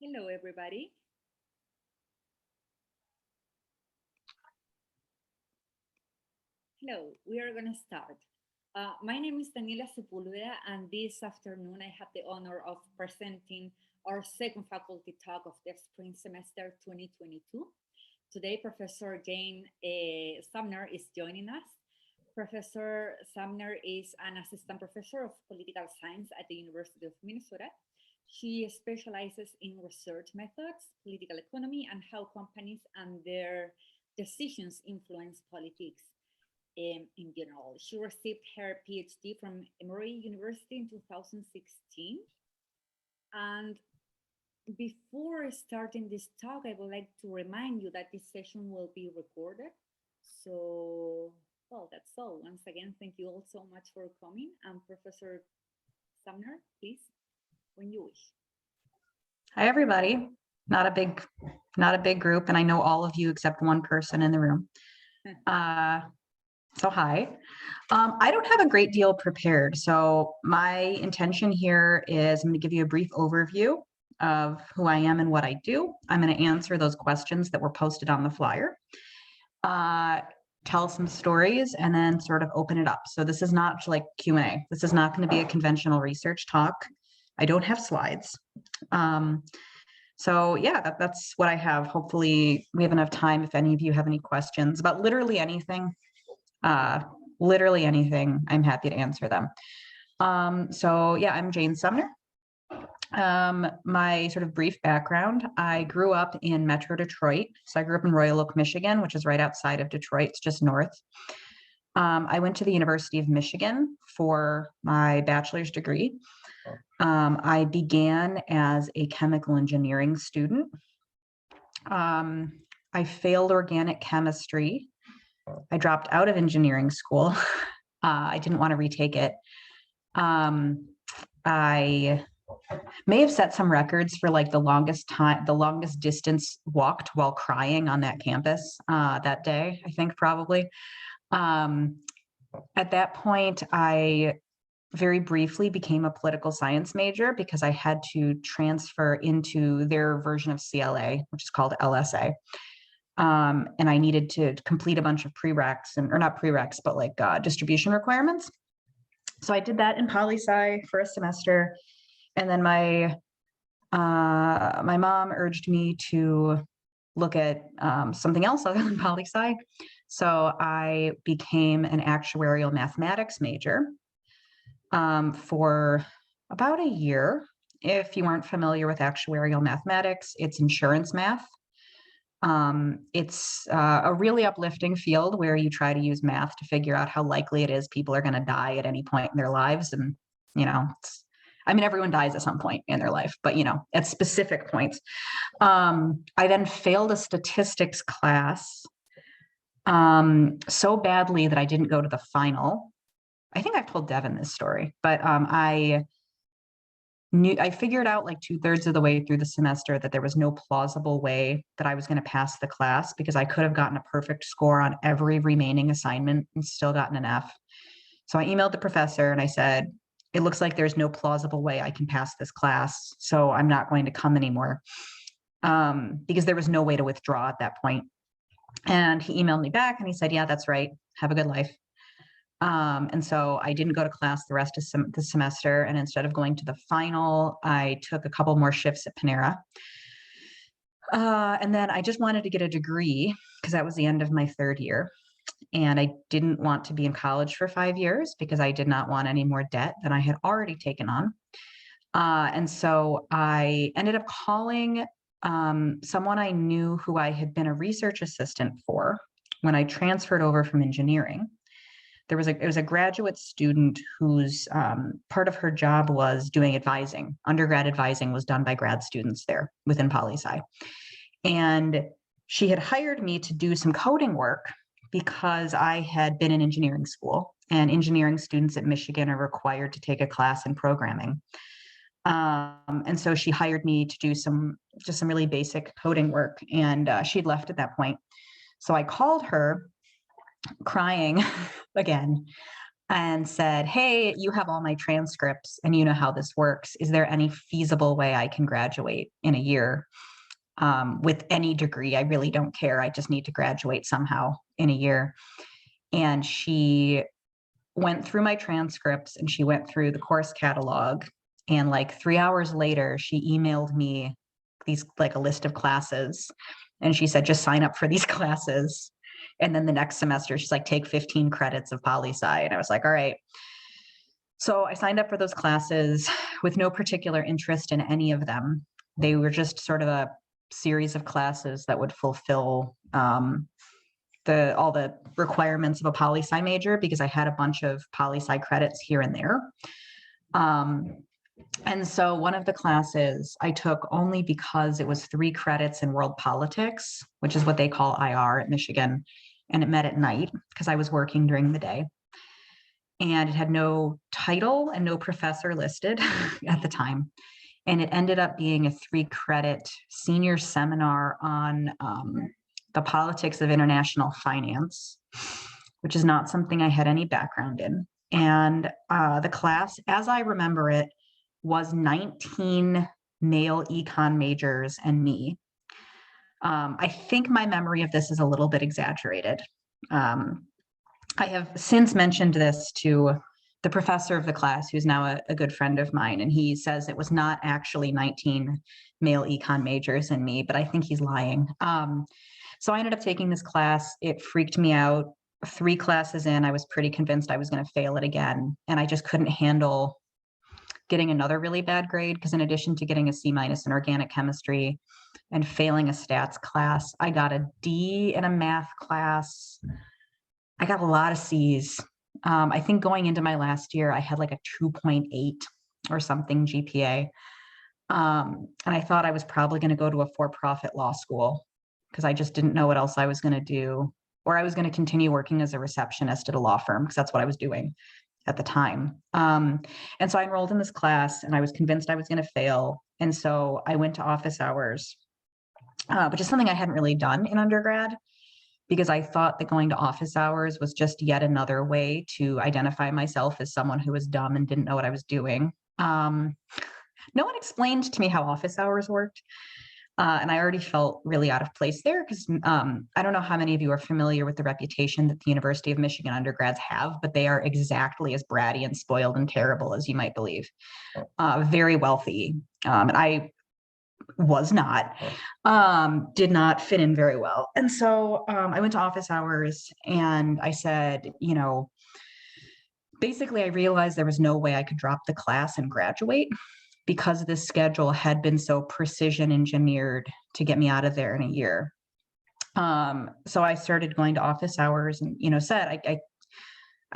Hello, everybody. Hello, we are going to start. My name is Daniela Sepúlveda, and this afternoon I have the honor of presenting our second faculty talk of the spring semester 2022. Today, Professor Jane Sumner is joining us. Professor Sumner is an assistant professor of political science at the University of Minnesota. She specializes in research methods, political economy, and how companies and their decisions influence politics in general. She received her PhD from Emory University in 2016. And before starting this talk, I would like to remind you that this session will be recorded. So, well, that's all. Once again, thank you all so much for coming. And Professor Sumner, please, when you wish. Hi, everybody. Not a big group, and I know all of you except one person in the room. So hi. I don't have a great deal prepared, so my intention here is I'm going to give you a brief overview of who I am and what I do. I'm going to answer those questions that were posted on the flyer, tell some stories, and then sort of open it up. So this is not like Q&A. This is not going to be a conventional research talk. I don't have slides. So yeah, that's what I have. Hopefully we have enough time if any of you have any questions about literally anything, I'm happy to answer them. So yeah, I'm Jane Sumner. My sort of brief background, I grew up in Metro Detroit. So I grew up in Royal Oak, Michigan, which is right outside of Detroit. It's just north. I went to the University of Michigan for my bachelor's degree. I began as a chemical engineering student. I failed organic chemistry. I dropped out of engineering school. I didn't want to retake it. I may have set some records for like the longest distance walked while crying on that campus that day, I think probably. At that point, I very briefly became a political science major because I had to transfer into their version of CLA, which is called LSA. And I needed to complete a bunch of prereqs or not prereqs, but like distribution requirements. So I did that in poli-sci for a semester. And then my mom urged me to look at something else other than poli-sci. So I became an actuarial mathematics major for about a year. If you aren't familiar with actuarial mathematics, it's insurance math. It's a really uplifting field where you try to use math to figure out how likely it is people are going to die at any point in their lives. And, everyone dies at some point in their life, but, at specific points. I then failed a statistics class so badly that I didn't go to the final. I think I've told Devin this story, but I figured out like 2/3 of the way through the semester that there was no plausible way that I was going to pass the class because I could have gotten a perfect score on every remaining assignment and still gotten an F. So I emailed the professor and I said, it looks like there's no plausible way I can pass this class, so I'm not going to come anymore because there was no way to withdraw at that point. And he emailed me back and he said, yeah, that's right. Have a good life. And so I didn't go to class the rest of the semester. And instead of going to the final, I took a couple more shifts at Panera. And then I just wanted to get a degree because that was the end of my third year. And I didn't want to be in college for 5 years because I did not want any more debt than I had already taken on. And so I ended up calling someone I knew who I had been a research assistant for when I transferred over from engineering. It was a graduate student whose part of her job was doing advising. Undergrad advising was done by grad students there within poli-sci. And she had hired me to do some coding work because I had been in engineering school, and engineering students at Michigan are required to take a class in programming. And so she hired me to do some really basic coding work, and she'd left at that point. So I called her crying again. and said, hey, you have all my transcripts and you know how this works. Is there any feasible way I can graduate in a year with any degree? I really don't care. I just need to graduate somehow in a year. And she went through my transcripts and she went through the course catalog. And like 3 hours later, she emailed me like a list of classes. And she said, just sign up for these classes. And then the next semester, she's like, take 15 credits of poli-sci. And I was like, all right. So I signed up for those classes with no particular interest in any of them. They were just sort of a series of classes that would fulfill all the requirements of a poli-sci major, because I had a bunch of poli-sci credits here and there. And so one of the classes I took only because it was 3 credits in world politics, which is what they call IR at Michigan. And it met at night because I was working during the day. And it had no title and no professor listed at the time. And it ended up being a 3-credit senior seminar on the politics of international finance, which is not something I had any background in. And the class, as I remember it, was 19 male econ majors and me. I think my memory of this is a little bit exaggerated. I have since mentioned this to the professor of the class, who's now a good friend of mine, and he says it was not actually 19 male econ majors and me, but I think he's lying. So I ended up taking this class. It freaked me out. 3 classes in, I was pretty convinced I was going to fail it again, and I just couldn't handle getting another really bad grade, because in addition to getting a C- in organic chemistry and failing a stats class, I got a D in a math class. I got a lot of C's. I think going into my last year, I had like a 2.8 or something GPA. And I thought I was probably going to go to a for-profit law school because I just didn't know what else I was going to do, or I was going to continue working as a receptionist at a law firm because that's what I was doing at the time. And so I enrolled in this class and I was convinced I was going to fail. And so I went to office hours, which is something I hadn't really done in undergrad, because I thought that going to office hours was just yet another way to identify myself as someone who was dumb and didn't know what I was doing. No one explained to me how office hours worked. And I already felt really out of place there because I don't know how many of you are familiar with the reputation that the University of Michigan undergrads have, but they are exactly as bratty and spoiled and terrible as you might believe. Very wealthy. And I was not, did not fit in very well. And so I went to office hours and I said, basically I realized there was no way I could drop the class and graduate, because this schedule had been so precision engineered to get me out of there in a year. So I started going to office hours and, said, I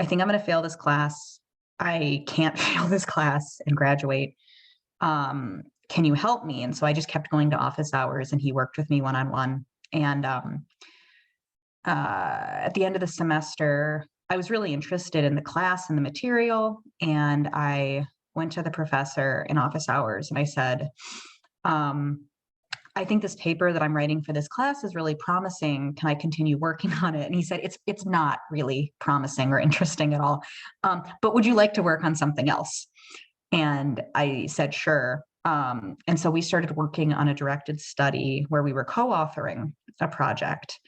think I'm going to fail this class. I can't fail this class and graduate. Can you help me? And so I just kept going to office hours and he worked with me one-on-one. And at the end of the semester, I was really interested in the class and the material. And I went to the professor in office hours and I said, I think this paper that I'm writing for this class is really promising. Can I continue working on it? And he said, it's not really promising or interesting at all. But would you like to work on something else? And I said, sure. And so we started working on a directed study where we were co-authoring a project,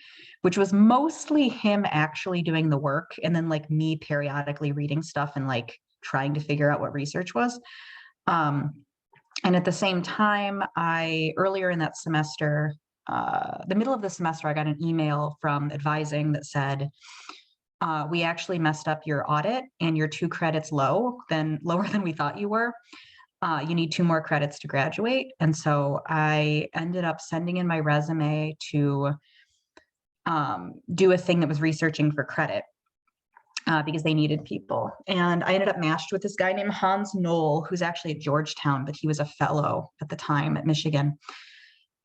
which was mostly him actually doing the work and then like me periodically reading stuff and like trying to figure out what research was. And at the same time, earlier in that semester, the middle of the semester, I got an email from advising that said, we actually messed up your audit and you're 2 credits lower than we thought you were. You need 2 more credits to graduate. And so I ended up sending in my resume to do a thing that was researching for credit. Because they needed people. And I ended up matched with this guy named Hans Knoll, who's actually at Georgetown, but he was a fellow at the time at Michigan.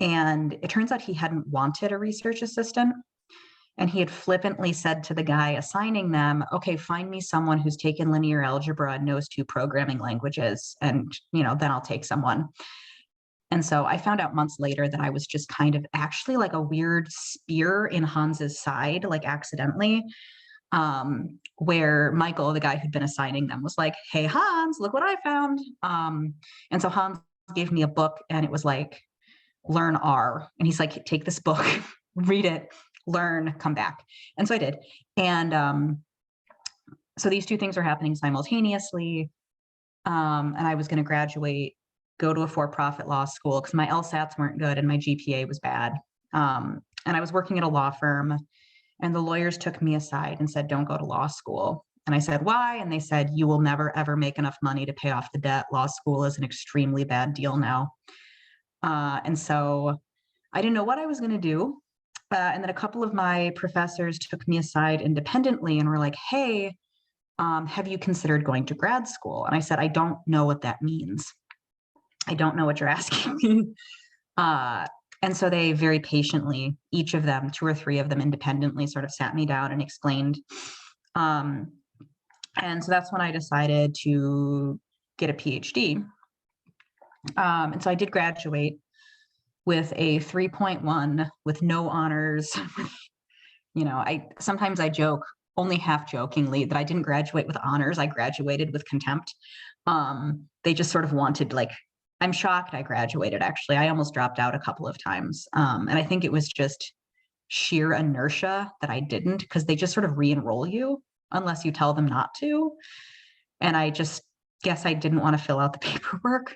And it turns out he hadn't wanted a research assistant. And he had flippantly said to the guy assigning them, okay, find me someone who's taken linear algebra and knows 2 programming languages. And, then I'll take someone. And so I found out months later that I was just kind of actually like a weird spear in Hans's side, like accidentally. where Michael, the guy who'd been assigning them, was like, "Hey, Hans, look what I found." And so Hans gave me a book, and it was like, "Learn R." And he's like, "Take this book, read it, learn, come back." And so I did. And so these two things are happening simultaneously. And I was going to graduate, go to a for-profit law school because my LSATs weren't good and my GPA was bad. And I was working at a law firm, and the lawyers took me aside and said, "Don't go to law school." And I said, "Why?" And they said, "You will never, ever make enough money to pay off the debt. Law school is an extremely bad deal now." And so I didn't know what I was going to do. And then a couple of my professors took me aside independently and were like, "Hey, have you considered going to grad school?" And I said, "I don't know what that means. I don't know what you're asking me." And so they very patiently, each of them, two or three of them independently, sort of sat me down and explained. And so that's when I decided to get a PhD. And so I did graduate with a 3.1 with no honors. Sometimes I joke, only half jokingly, that I didn't graduate with honors. I graduated with contempt. They just sort of wanted, like, I'm shocked I graduated, actually. I almost dropped out a couple of times. And I think it was just sheer inertia that I didn't, because they just sort of re-enroll you unless you tell them not to. And I just guess I didn't want to fill out the paperwork.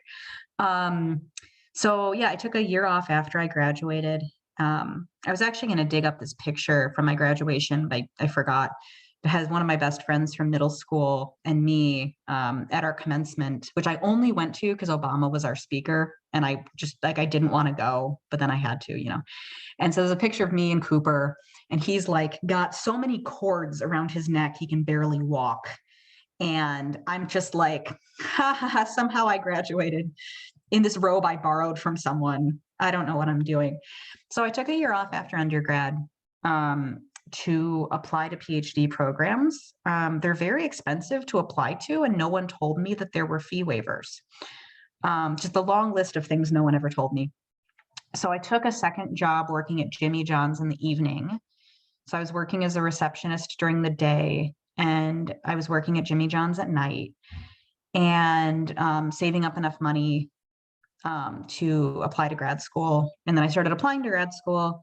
So yeah, I took a year off after I graduated. I was actually going to dig up this picture from my graduation, but I forgot. It has one of my best friends from middle school and me at our commencement, which I only went to because Obama was our speaker. And I just, like, I didn't want to go, but then I had to. And so there's a picture of me and Cooper, and he's like got so many cords around his neck, he can barely walk. And I'm just like, ha ha ha, somehow I graduated in this robe I borrowed from someone. I don't know what I'm doing. So I took a year off after undergrad to apply to PhD programs. They're very expensive to apply to, and no one told me that there were fee waivers. Just a long list of things no one ever told me. So I took a second job working at Jimmy John's in the evening. So I was working as a receptionist during the day, and I was working at Jimmy John's at night, and saving up enough money to apply to grad school. And then I started applying to grad school.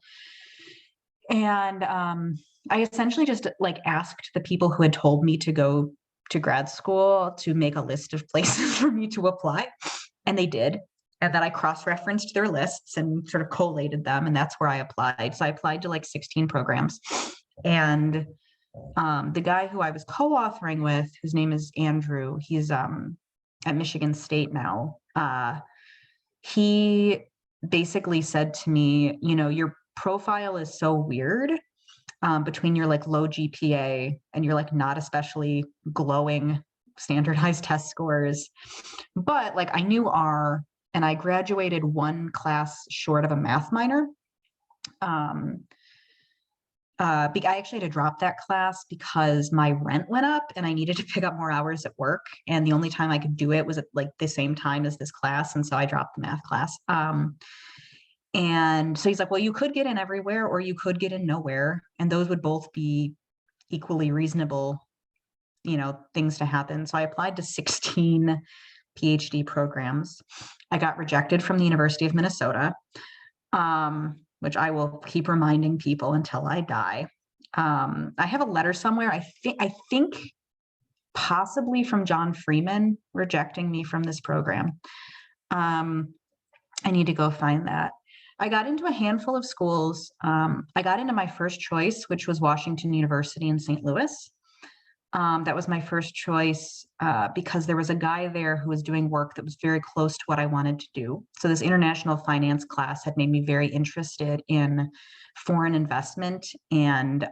And I essentially just like asked the people who had told me to go to grad school to make a list of places for me to apply. And they did. And then I cross-referenced their lists and sort of collated them. And that's where I applied. So I applied to like 16 programs. And the guy who I was co-authoring with, whose name is Andrew, he's at Michigan State now. He basically said to me, your profile is so weird between your like low GPA and your like not especially glowing standardized test scores. But like I knew R, and I graduated one class short of a math minor. I actually had to drop that class because my rent went up and I needed to pick up more hours at work. And the only time I could do it was at like the same time as this class. And so I dropped the math class. And so he's like, well, you could get in everywhere or you could get in nowhere. And those would both be equally reasonable, things to happen. So I applied to 16 PhD programs. I got rejected from the University of Minnesota, which I will keep reminding people until I die. I have a letter somewhere. I think possibly from John Freeman rejecting me from this program. I need to go find that. I got into a handful of schools. I got into my first choice, which was Washington University in St. Louis. That was my first choice because there was a guy there who was doing work that was very close to what I wanted to do. So this international finance class had made me very interested in foreign investment and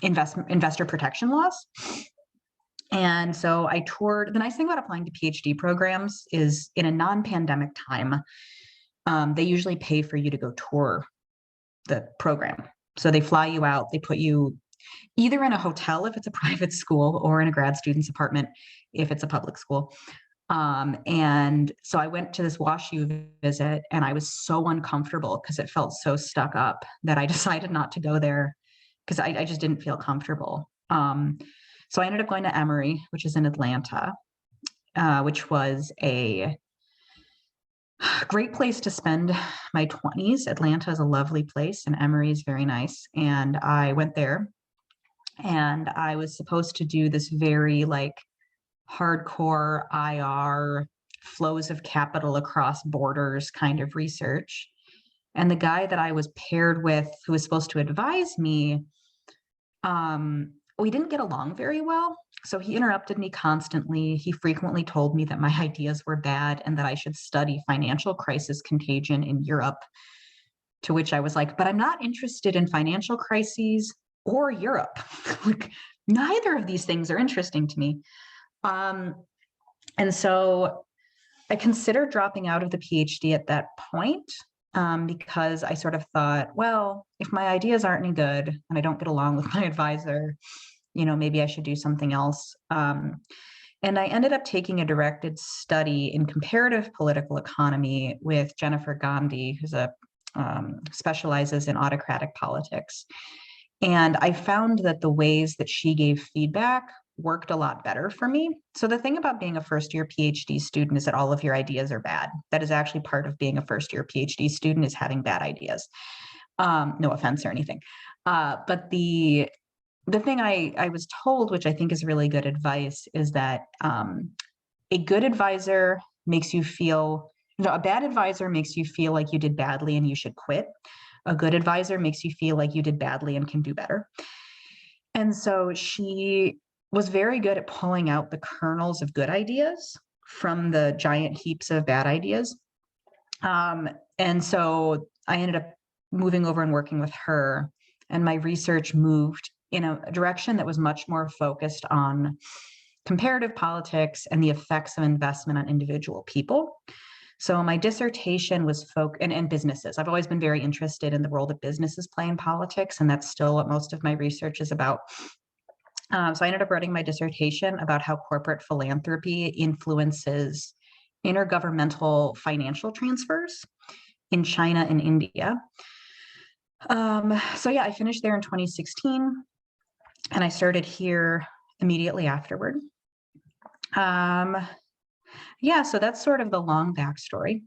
investor protection laws. And so I toured. The nice thing about applying to PhD programs is in a non-pandemic time, they usually pay for you to go tour the program. So they fly you out, they put you either in a hotel if it's a private school or in a grad student's apartment if it's a public school. And so I went to this WashU visit and I was so uncomfortable because it felt so stuck up that I decided not to go there because I just didn't feel comfortable. So I ended up going to Emory, which is in Atlanta, which was a great place to spend my 20s. Atlanta is a lovely place and Emory is very nice. And I went there and I was supposed to do this very like hardcore IR flows of capital across borders kind of research. And the guy that I was paired with, who was supposed to advise me, we didn't get along very well. So he interrupted me constantly. He frequently told me that my ideas were bad and that I should study financial crisis contagion in Europe. To which I was like, but I'm not interested in financial crises or Europe. Like, neither of these things are interesting to me. And so I considered dropping out of the PhD at that point, because I sort of thought, well, if my ideas aren't any good and I don't get along with my advisor, maybe I should do something else. And I ended up taking a directed study in comparative political economy with Jennifer Gandhi, who's specializes in autocratic politics. And I found that the ways that she gave feedback worked a lot better for me. So the thing about being a first-year PhD student is that all of your ideas are bad. That is actually part of being a first-year PhD student, is having bad ideas. No offense or anything. But the thing I was told, which I think is really good advice, is that a good advisor makes you feel, a bad advisor makes you feel like you did badly and you should quit. A good advisor makes you feel like you did badly and can do better. And so she was very good at pulling out the kernels of good ideas from the giant heaps of bad ideas. And so I ended up moving over and working with her, and my research moved in a direction that was much more focused on comparative politics and the effects of investment on individual people. So my dissertation was and businesses. I've always been very interested in the role that businesses play in politics, and that's still what most of my research is about. So I ended up writing my dissertation about how corporate philanthropy influences intergovernmental financial transfers in China and India. So yeah, I finished there in 2016, and I started here immediately afterward. Yeah, so that's sort of the long backstory.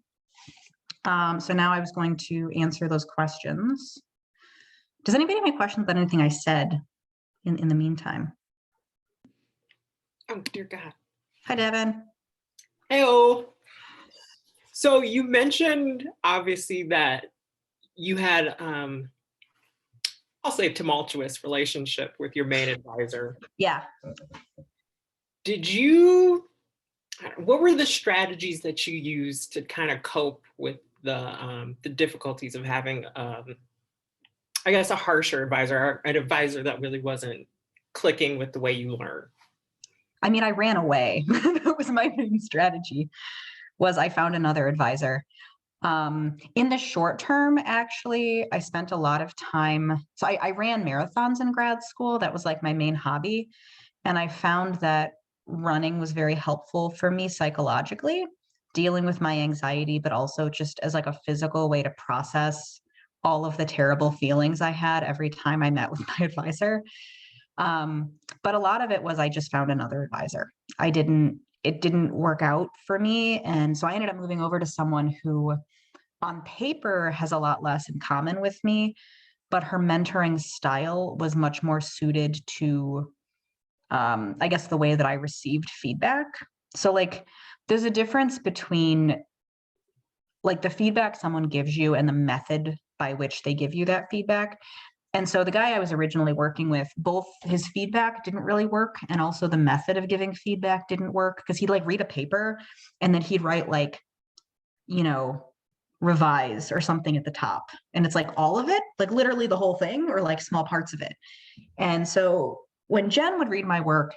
So now I was going to answer those questions. Does anybody have any questions about anything I said in the meantime? Oh, dear God. Hi, Devin. Heyo. So you mentioned, obviously, that you had, I'll say, a tumultuous relationship with your main advisor. Yeah. What were the strategies that you used to kind of cope with the difficulties of having, I guess, a harsher advisor, or an advisor that really wasn't clicking with the way you learn? I mean, I ran away. That was my main strategy, was I found another advisor. In the short term, actually, I spent a lot of time. So I ran marathons in grad school. That was like my main hobby. And I found that running was very helpful for me psychologically, dealing with my anxiety, but also just as like a physical way to process all of the terrible feelings I had every time I met with my advisor. But a lot of it was I just found another advisor. It didn't work out for me. And so I ended up moving over to someone who on paper has a lot less in common with me, but her mentoring style was much more suited to, I guess, the way that I received feedback. So like, there's a difference between like the feedback someone gives you and the method by which they give you that feedback. And so the guy I was originally working with, both his feedback didn't really work, and also the method of giving feedback didn't work, because he'd like read a paper and then he'd write like, revise or something at the top. And it's like all of it, like literally the whole thing, or like small parts of it. And so when Jen would read my work,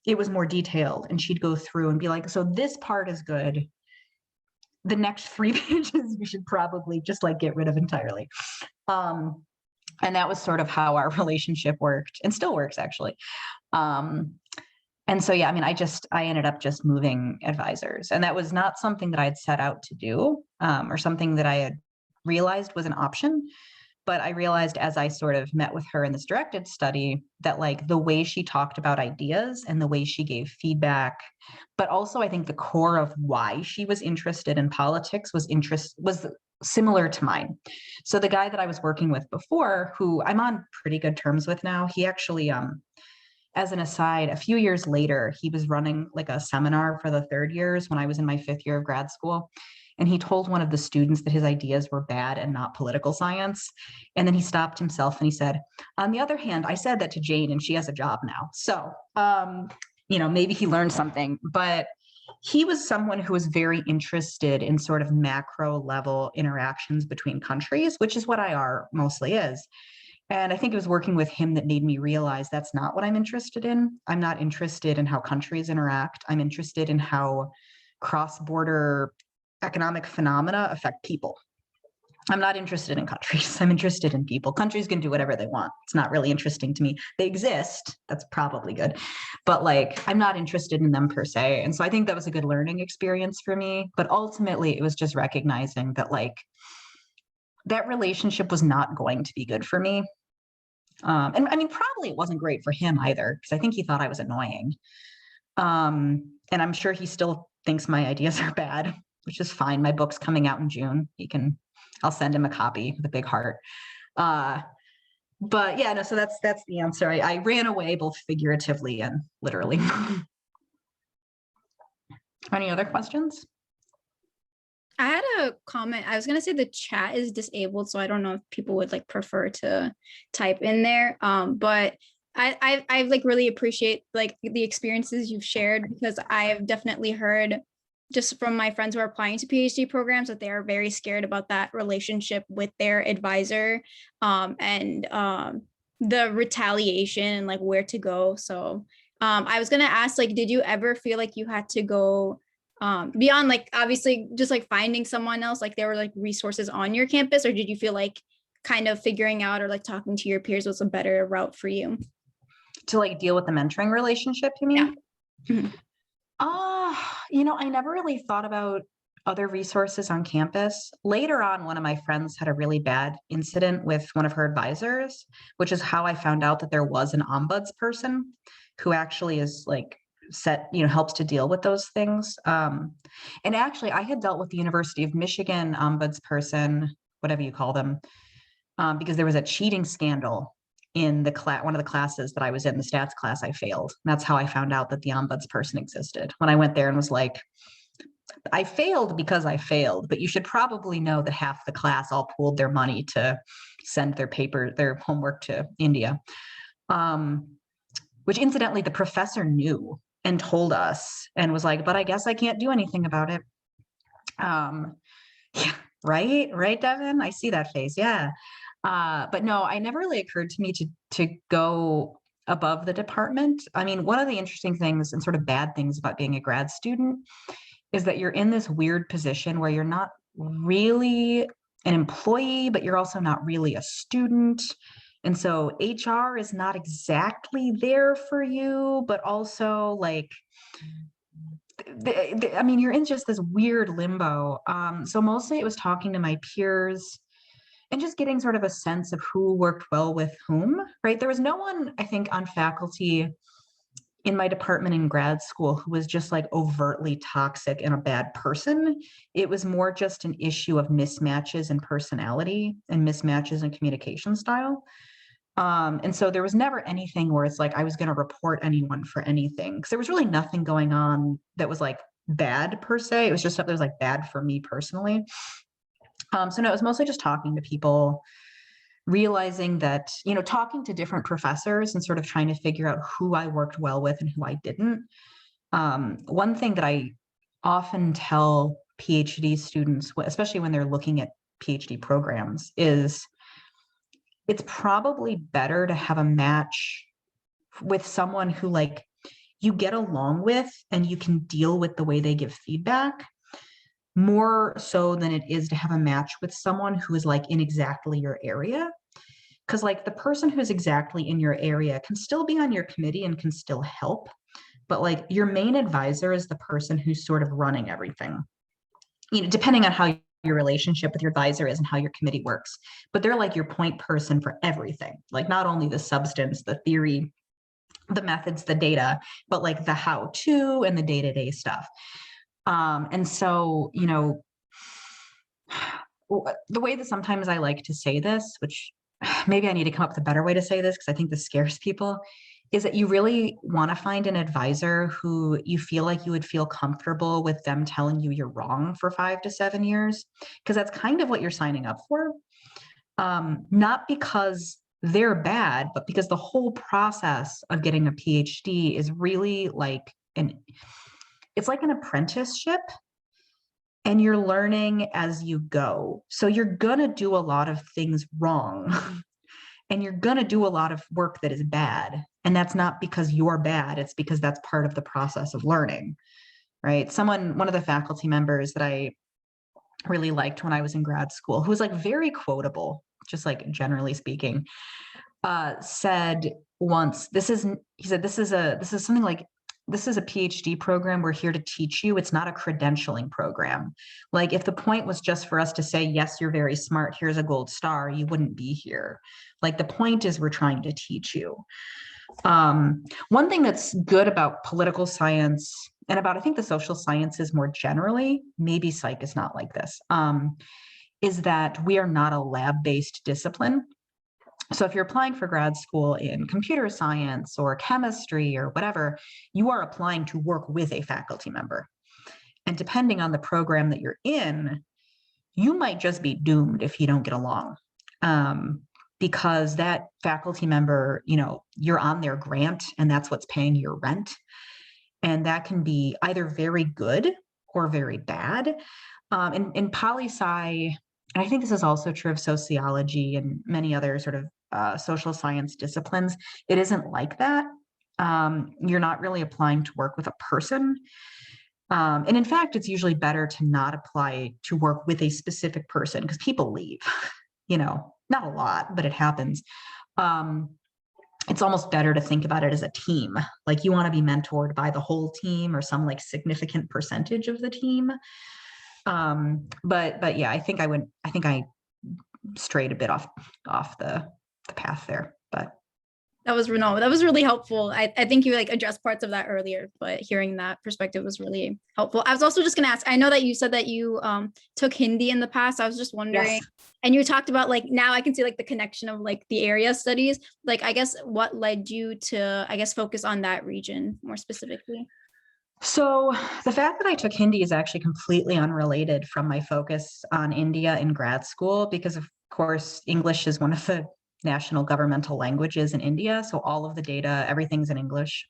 it was more detailed, and she'd go through and be like, so this part is good. The next 3 pages we should probably just like get rid of entirely. And that was sort of how our relationship worked, and still works actually. And so, yeah, I mean, I ended up just moving advisors, and that was not something that I had set out to do, or something that I had realized was an option. But I realized as I sort of met with her in this directed study that like the way she talked about ideas and the way she gave feedback, but also I think the core of why she was interested in politics was similar to mine. So the guy that I was working with before, who I'm on pretty good terms with now, he actually, as an aside, a few years later, he was running like a seminar for the third years when I was in my 5th year of grad school. And he told one of the students that his ideas were bad and not political science. And then he stopped himself and he said, on the other hand, I said that to Jane and she has a job now. So, maybe he learned something, but he was someone who was very interested in sort of macro level interactions between countries, which is what IR mostly is. And I think it was working with him that made me realize that's not what I'm interested in. I'm not interested in how countries interact. I'm interested in how cross-border economic phenomena affect people. I'm not interested in countries. I'm interested in people. Countries can do whatever they want. It's not really interesting to me. They exist. That's probably good. But like, I'm not interested in them per se. And so I think that was a good learning experience for me. But ultimately, it was just recognizing that like, that relationship was not going to be good for me. And I mean, probably it wasn't great for him either, because I think he thought I was annoying. And I'm sure he still thinks my ideas are bad, which is fine. My book's coming out in June. I'll send him a copy with a big heart. But yeah, no, so that's the answer. I ran away both figuratively and literally. Any other questions? I had a comment. I was gonna say the chat is disabled, so I don't know if people would like prefer to type in there. But I like really appreciate like the experiences you've shared, because I've definitely heard just from my friends who are applying to PhD programs that they are very scared about that relationship with their advisor, and the retaliation and like where to go. So I was gonna ask, like, did you ever feel like you had to go beyond like obviously just like finding someone else, like there were like resources on your campus, or did you feel like kind of figuring out or like talking to your peers was a better route for you to like deal with the mentoring relationship, you mean? Yeah. Mm-hmm. I never really thought about other resources on campus. Later on, one of my friends had a really bad incident with one of her advisors, which is how I found out that there was an ombuds person who actually is like helps to deal with those things. And actually, I had dealt with the University of Michigan ombuds person, whatever you call them, because there was a cheating scandal in one of the classes that I was in, the stats class I failed. And that's how I found out that the ombuds person existed. When I went there and was like, I failed because I failed, but you should probably know that half the class all pooled their money to send their homework to India. Which incidentally, the professor knew and told us and was like, but I guess I can't do anything about it. Yeah, right, Devin? I see that face. Yeah. But no, it never really occurred to me to go above the department. I mean, one of the interesting things and sort of bad things about being a grad student is that you're in this weird position where you're not really an employee, but you're also not really a student. And so HR is not exactly there for you, but also like, I mean, you're in just this weird limbo. So mostly it was talking to my peers and just getting sort of a sense of who worked well with whom, right? There was no one, I think, on faculty in my department in grad school who was just like overtly toxic and a bad person. It was more just an issue of mismatches in personality and mismatches in communication style. And so there was never anything where it's like I was going to report anyone for anything, because there was really nothing going on that was like bad per se. It was just stuff that was like bad for me personally. So no, it was mostly just talking to people, realizing that, talking to different professors and sort of trying to figure out who I worked well with and who I didn't. One thing that I often tell PhD students, especially when they're looking at PhD programs, is it's probably better to have a match with someone who like you get along with and you can deal with the way they give feedback, more so than it is to have a match with someone who is like in exactly your area. Because like the person who's exactly in your area can still be on your committee and can still help, but like your main advisor is the person who's sort of running everything, depending on how your relationship with your advisor is and how your committee works. But they're like your point person for everything, like not only the substance, the theory, the methods, the data, but like the how-to and the day-to-day stuff. And so, you know, the way that sometimes I like to say this, which maybe I need to come up with a better way to say this because I think this scares people, is that you really want to find an advisor who you feel like you would feel comfortable with them telling you you're wrong for 5 to 7 years, because that's kind of what you're signing up for. Not because they're bad, but because the whole process of getting a PhD is really like it's like an apprenticeship, and you're learning as you go. So you're gonna do a lot of things wrong and you're gonna do a lot of work that is bad. And that's not because you're bad, it's because that's part of the process of learning, right? One of the faculty members that I really liked when I was in grad school, who was like very quotable, just like generally speaking, said once, this is something like, this is a PhD program. We're here to teach you. It's not a credentialing program. Like if the point was just for us to say, yes, you're very smart, here's a gold star, you wouldn't be here. Like the point is we're trying to teach you. One thing that's good about political science and about, I think, the social sciences more generally, maybe psych is not like this, is that we are not a lab-based discipline. So if you're applying for grad school in computer science or chemistry or whatever, you are applying to work with a faculty member. And depending on the program that you're in, you might just be doomed if you don't get along. Because that faculty member, you know, you're on their grant and that's what's paying your rent. And that can be either very good or very bad. In poli-sci, and I think this is also true of sociology and many other sort of social science disciplines, it isn't like that. You're not really applying to work with a person. And in fact, it's usually better to not apply to work with a specific person because people leave, you know, not a lot, but it happens. It's almost better to think about it as a team. Like you want to be mentored by the whole team or some like significant percentage of the team. But yeah, I think I strayed a bit off the path there, but. That was really helpful. I think you like addressed parts of that earlier, but hearing that perspective was really helpful. I was also just gonna ask, I know that you said that you took Hindi in the past. I was just wondering, yes. And you talked about like, now I can see like the connection of like the area studies. Like, I guess what led you to, I guess, focus on that region more specifically? So the fact that I took Hindi is actually completely unrelated from my focus on India in grad school, because of course, English is one of the national governmental languages in India. So all of the data, everything's in English.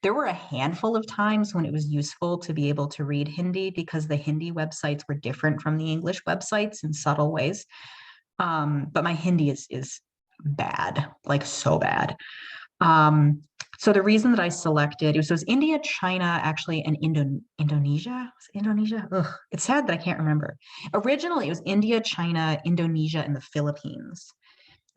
There were a handful of times when it was useful to be able to read Hindi because the Hindi websites were different from the English websites in subtle ways. But my Hindi is bad, like so bad. So the reason that I selected, it was India, China, actually, and Indonesia. Indonesia? Ugh, it's sad that I can't remember. Originally, it was India, China, Indonesia, and the Philippines.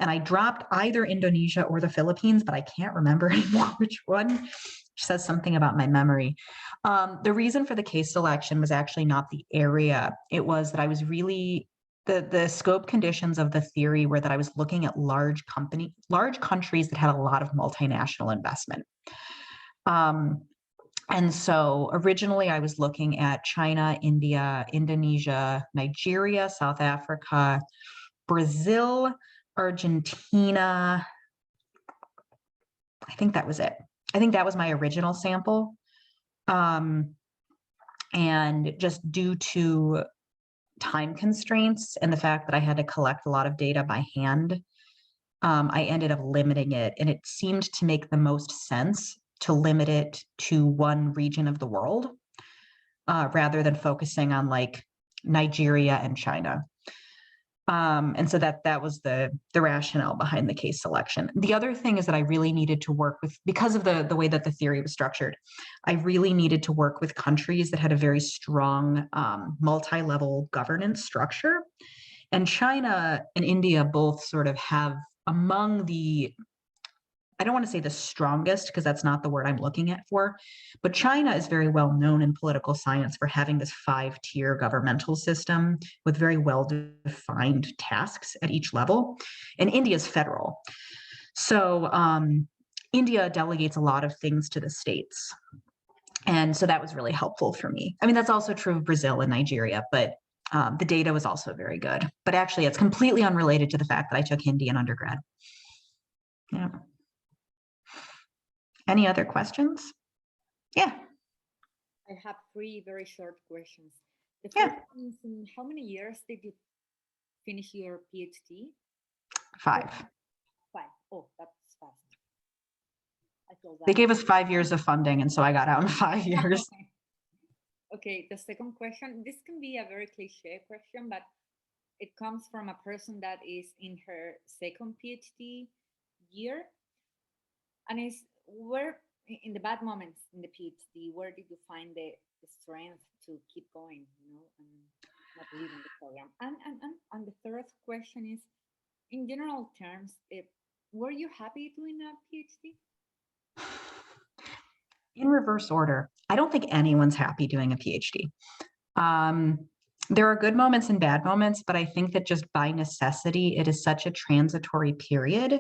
And I dropped either Indonesia or the Philippines, but I can't remember anymore which one, which says something about my memory. The reason for the case selection was actually not the area. It was that I was really, the scope conditions of the theory were that I was looking at large countries that had a lot of multinational investment. And so originally I was looking at China, India, Indonesia, Nigeria, South Africa, Brazil, Argentina. I think that was it. I think that was my original sample. And just due to time constraints and the fact that I had to collect a lot of data by hand, I ended up limiting it. And it seemed to make the most sense to limit it to one region of the world rather than focusing on like Nigeria and China. And so that was the rationale behind the case selection. The other thing is that I really needed to work with, because of the way that the theory was structured, I really needed to work with countries that had a very strong multi-level governance structure. And China and India both sort of have among the I don't want to say the strongest because that's not the word I'm looking at for, but China is very well known in political science for having this 5-tier governmental system with very well-defined tasks at each level. And India is federal. So India delegates a lot of things to the states. And so that was really helpful for me. I mean, that's also true of Brazil and Nigeria, but the data was also very good. But actually, it's completely unrelated to the fact that I took Hindi in undergrad. Yeah. Any other questions? Yeah. I have 3 very short questions. The Yeah. first one is, in how many years did you finish your PhD? 5. 5. Oh, that's fast. I feel that. They gave us 5 years of funding, and so I got out in 5 years. Okay, the second question, this can be a very cliche question, but it comes from a person that is in her second PhD year. And is where, in the bad moments in the PhD, where did you find the strength to keep going, you know, and not leaving the program? And the third question is, in general terms, were you happy doing a PhD? In reverse order, I don't think anyone's happy doing a PhD. There are good moments and bad moments, but I think that just by necessity, it is such a transitory period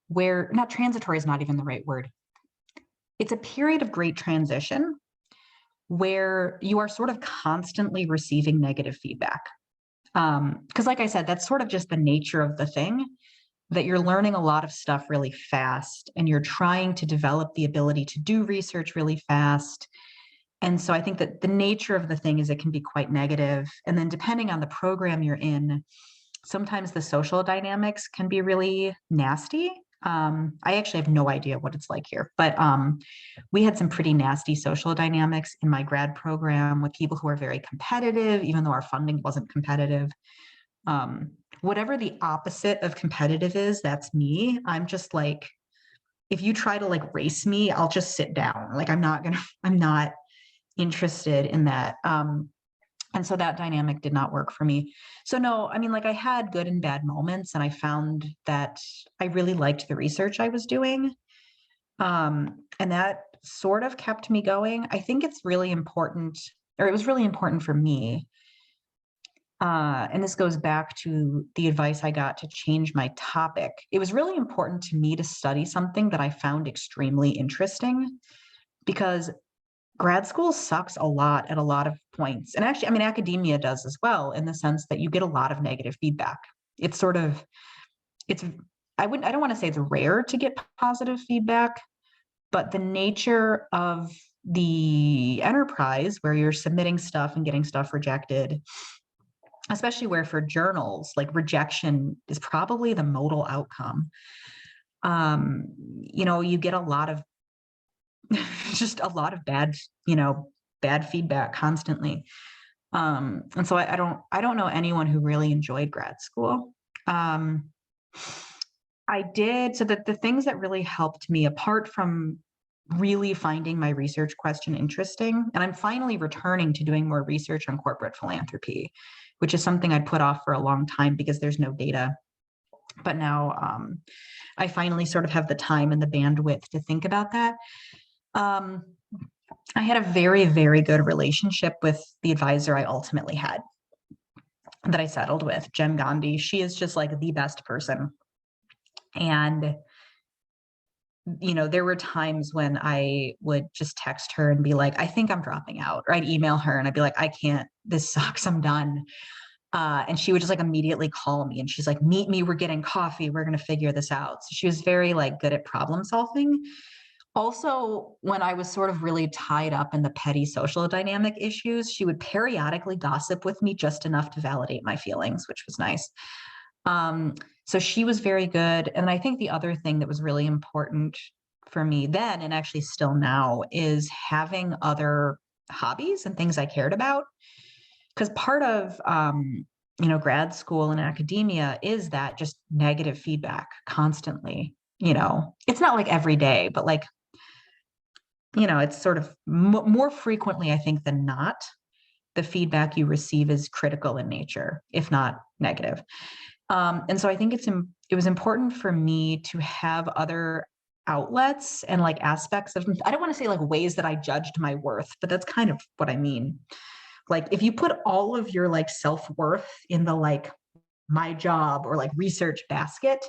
where, not transitory is not even the right word. It's a period of great transition where you are sort of constantly receiving negative feedback. Because like I said, that's sort of just the nature of the thing, that you're learning a lot of stuff really fast and you're trying to develop the ability to do research really fast. And so I think that the nature of the thing is it can be quite negative. And then depending on the program you're in, sometimes the social dynamics can be really nasty. I actually have no idea what it's like here, but we had some pretty nasty social dynamics in my grad program with people who are very competitive, even though our funding wasn't competitive. Whatever the opposite of competitive is, that's me. I'm just like, if you try to like race me, I'll just sit down. Like I'm not interested in that. And so that dynamic did not work for me. So no, I mean, like I had good and bad moments, and I found that I really liked the research I was doing. And that sort of kept me going. I think it's really important, or it was really important for me. And this goes back to the advice I got to change my topic. It was really important to me to study something that I found extremely interesting, because grad school sucks a lot at a lot of points. And actually, I mean, academia does as well, in the sense that you get a lot of negative feedback. It's sort of, I don't want to say it's rare to get positive feedback, but the nature of the enterprise where you're submitting stuff and getting stuff rejected, especially where for journals, like rejection is probably the modal outcome. You know, you get a lot of just a lot of bad feedback constantly. And so I don't know anyone who really enjoyed grad school. I did, so that the things that really helped me, apart from really finding my research question interesting, and I'm finally returning to doing more research on corporate philanthropy, which is something I'd put off for a long time because there's no data. But now I finally sort of have the time and the bandwidth to think about that. I had a very, very good relationship with the advisor I ultimately had, that I settled with, Jen Gandhi. She is just like the best person. And, you know, there were times when I would just text her and be like, I think I'm dropping out, or I'd email her and I'd be like, I can't, this sucks, I'm done. And she would just like immediately call me and she's like, meet me, we're getting coffee, we're going to figure this out. So she was very like good at problem solving. Also, when I was sort of really tied up in the petty social dynamic issues, she would periodically gossip with me just enough to validate my feelings, which was nice. So she was very good. And I think the other thing that was really important for me then, and actually still now, is having other hobbies and things I cared about. Because part of grad school and academia is that just negative feedback constantly. You know, it's not like every day, but like, you know, it's sort of more frequently, I think, than not, the feedback you receive is critical in nature, if not negative. And so I think it was important for me to have other outlets and like aspects of, I don't want to say like ways that I judged my worth, but that's kind of what I mean. Like if you put all of your like self-worth in the like my job or like research basket,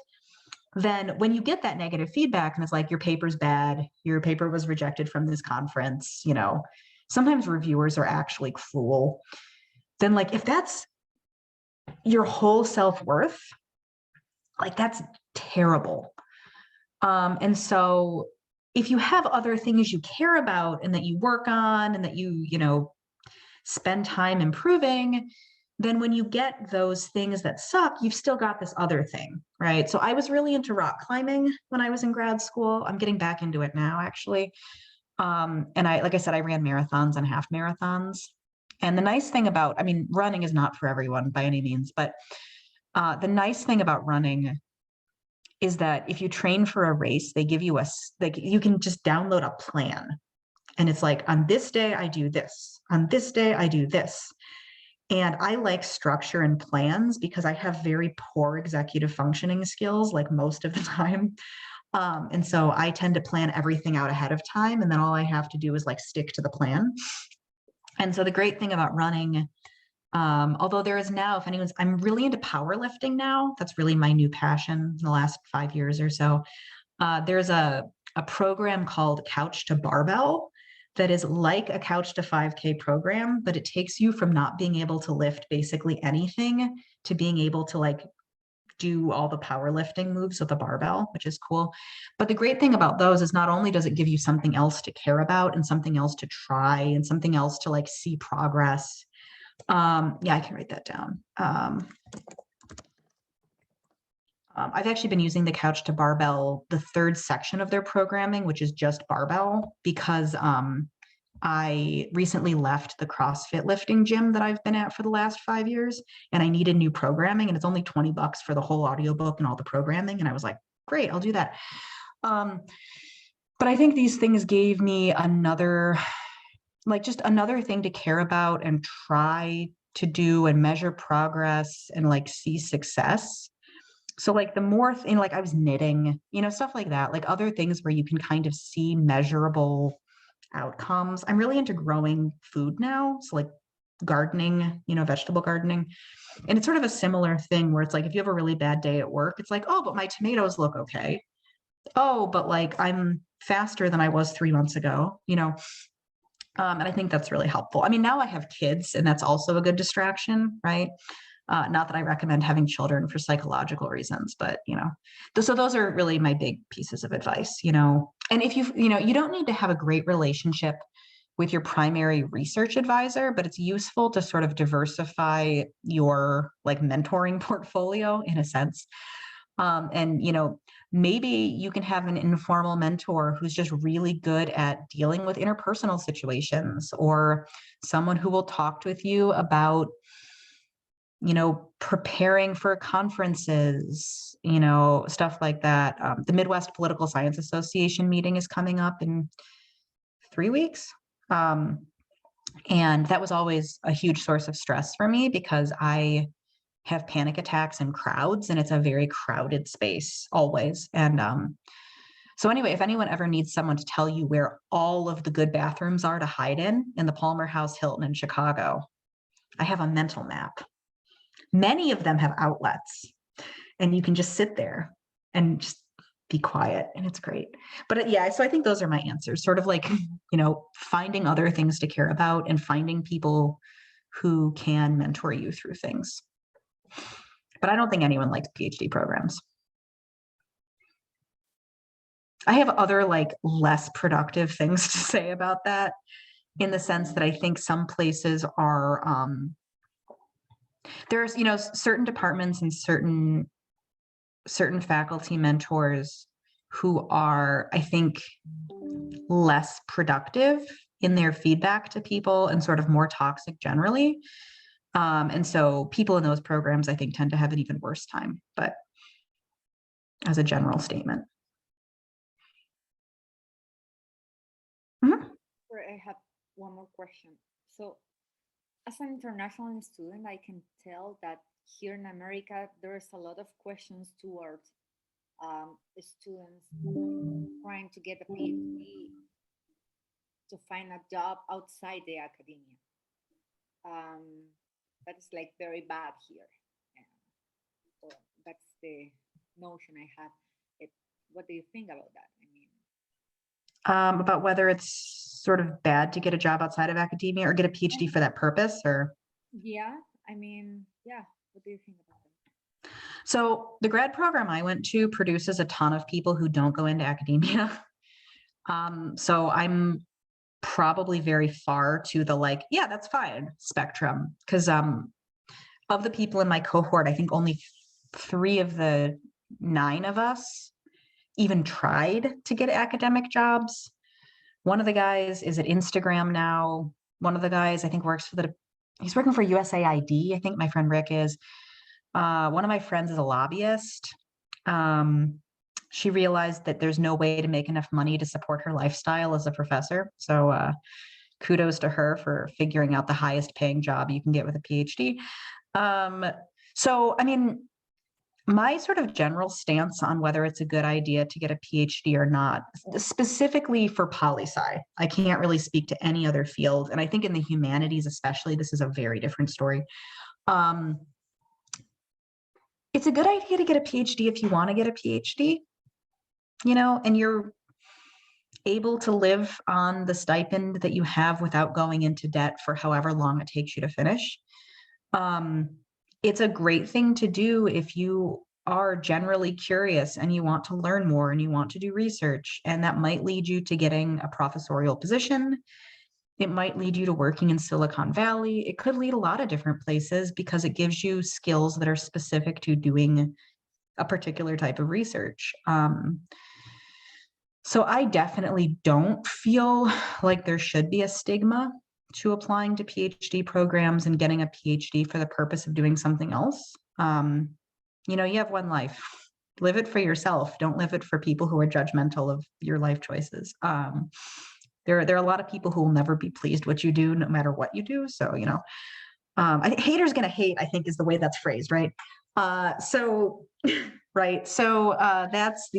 then when you get that negative feedback and it's like your paper's bad, your paper was rejected from this conference, you know, sometimes reviewers are actually cruel. Then like if that's your whole self-worth, like that's terrible. And so if you have other things you care about and that you work on and that you know, spend time improving, then when you get those things that suck, you've still got this other thing, right? So I was really into rock climbing when I was in grad school. I'm getting back into it now, actually. And I, like I said, I ran marathons and half marathons. And the nice thing about, I mean, running is not for everyone by any means, but the nice thing about running is that if you train for a race, they give you like, you can just download a plan. And it's like, on this day, I do this. On this day, I do this. And I like structure and plans because I have very poor executive functioning skills, like most of the time. And so I tend to plan everything out ahead of time. And then all I have to do is like stick to the plan. And so the great thing about running, although there is now, if anyone's, I'm really into powerlifting now. That's really my new passion in the last 5 years or so. There's a program called Couch to Barbell that is like a Couch to 5K program, but it takes you from not being able to lift basically anything to being able to like do all the powerlifting moves with the barbell, which is cool. But the great thing about those is not only does it give you something else to care about and something else to try and something else to like see progress. Yeah, I can write that down. I've actually been using the Couch to Barbell, the third section of their programming, which is just barbell, because I recently left the CrossFit lifting gym that I've been at for the last 5 years, and I needed new programming, and it's only $20 for the whole audiobook and all the programming. And I was like, great, I'll do that. But I think these things gave me another, like just another thing to care about and try to do and measure progress and like see success. So like the more thing, like I was knitting, you know, stuff like that, like other things where you can kind of see measurable outcomes. I'm really into growing food now. So like gardening, you know, vegetable gardening. And it's sort of a similar thing where it's like, if you have a really bad day at work, it's like, oh, but my tomatoes look okay. Oh, but like I'm faster than I was 3 months ago, you know? And I think that's really helpful. I mean, now I have kids and that's also a good distraction, right? Not that I recommend having children for psychological reasons, but, you know, so those are really my big pieces of advice, you know, and if you know, you don't need to have a great relationship with your primary research advisor, but it's useful to sort of diversify your like mentoring portfolio in a sense. And, you know, maybe you can have an informal mentor who's just really good at dealing with interpersonal situations, or someone who will talk with you about, you know, preparing for conferences, you know, stuff like that. The Midwest Political Science Association meeting is coming up in 3 weeks. And that was always a huge source of stress for me because I have panic attacks in crowds and it's a very crowded space always. And so anyway, if anyone ever needs someone to tell you where all of the good bathrooms are to hide in the Palmer House Hilton in Chicago, I have a mental map. Many of them have outlets and you can just sit there and just be quiet and it's great. But yeah, so I think those are my answers, sort of like, you know, finding other things to care about and finding people who can mentor you through things. But I don't think anyone likes PhD programs. I have other like less productive things to say about that, in the sense that I think some places are, there's, you know, certain departments and certain faculty mentors who are, I think, less productive in their feedback to people and sort of more toxic generally. And so people in those programs, I think, tend to have an even worse time, but as a general statement. I have one more question. So as an international student, I can tell that here in America, there's a lot of questions towards students trying to get a PhD to find a job outside the academia. That is like very bad here. So that's the notion I have. What do you think about that? I mean, about whether it's sort of bad to get a job outside of academia or get a PhD for that purpose, or? Yeah, I mean, yeah. What do you think about that? So the grad program I went to produces a ton of people who don't go into academia. So I'm probably very far to the like, yeah, that's fine spectrum. Because of the people in my cohort, I think only 3 of the 9 of us even tried to get academic jobs. One of the guys is at Instagram now. One of the guys I think works for he's working for USAID. I think my friend Rick is. One of my friends is a lobbyist. She realized that there's no way to make enough money to support her lifestyle as a professor. So kudos to her for figuring out the highest paying job you can get with a PhD. So, I mean, my sort of general stance on whether it's a good idea to get a PhD or not, specifically for poli-sci, I can't really speak to any other field. And I think in the humanities, especially, this is a very different story. It's a good idea to get a PhD if you want to get a PhD, and you're able to live on the stipend that you have without going into debt for however long it takes you to finish. It's a great thing to do if you are generally curious and you want to learn more and you want to do research, and that might lead you to getting a professorial position. It might lead you to working in Silicon Valley. It could lead a lot of different places because it gives you skills that are specific to doing a particular type of research. So I definitely don't feel like there should be a stigma to applying to PhD programs and getting a PhD for the purpose of doing something else. You have one life. Live it for yourself. Don't live it for people who are judgmental of your life choices. There are a lot of people who will never be pleased what you do, no matter what you do. So, I think haters gonna hate, I think is the way that's phrased, right? So, right. So that's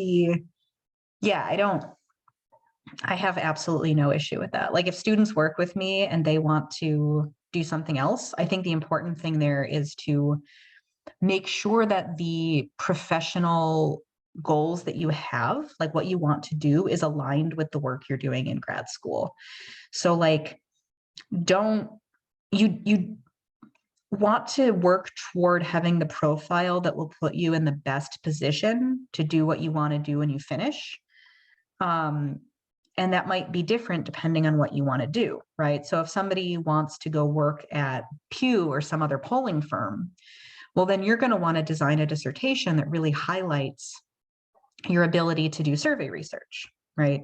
I have absolutely no issue with that. Like if students work with me and they want to do something else, I think the important thing there is to make sure that the professional goals that you have, like what you want to do, is aligned with the work you're doing in grad school. So like, you want to work toward having the profile that will put you in the best position to do what you want to do when you finish. And that might be different depending on what you want to do, right? So if somebody wants to go work at Pew or some other polling firm, well, then you're going to want to design a dissertation that really highlights your ability to do survey research, right?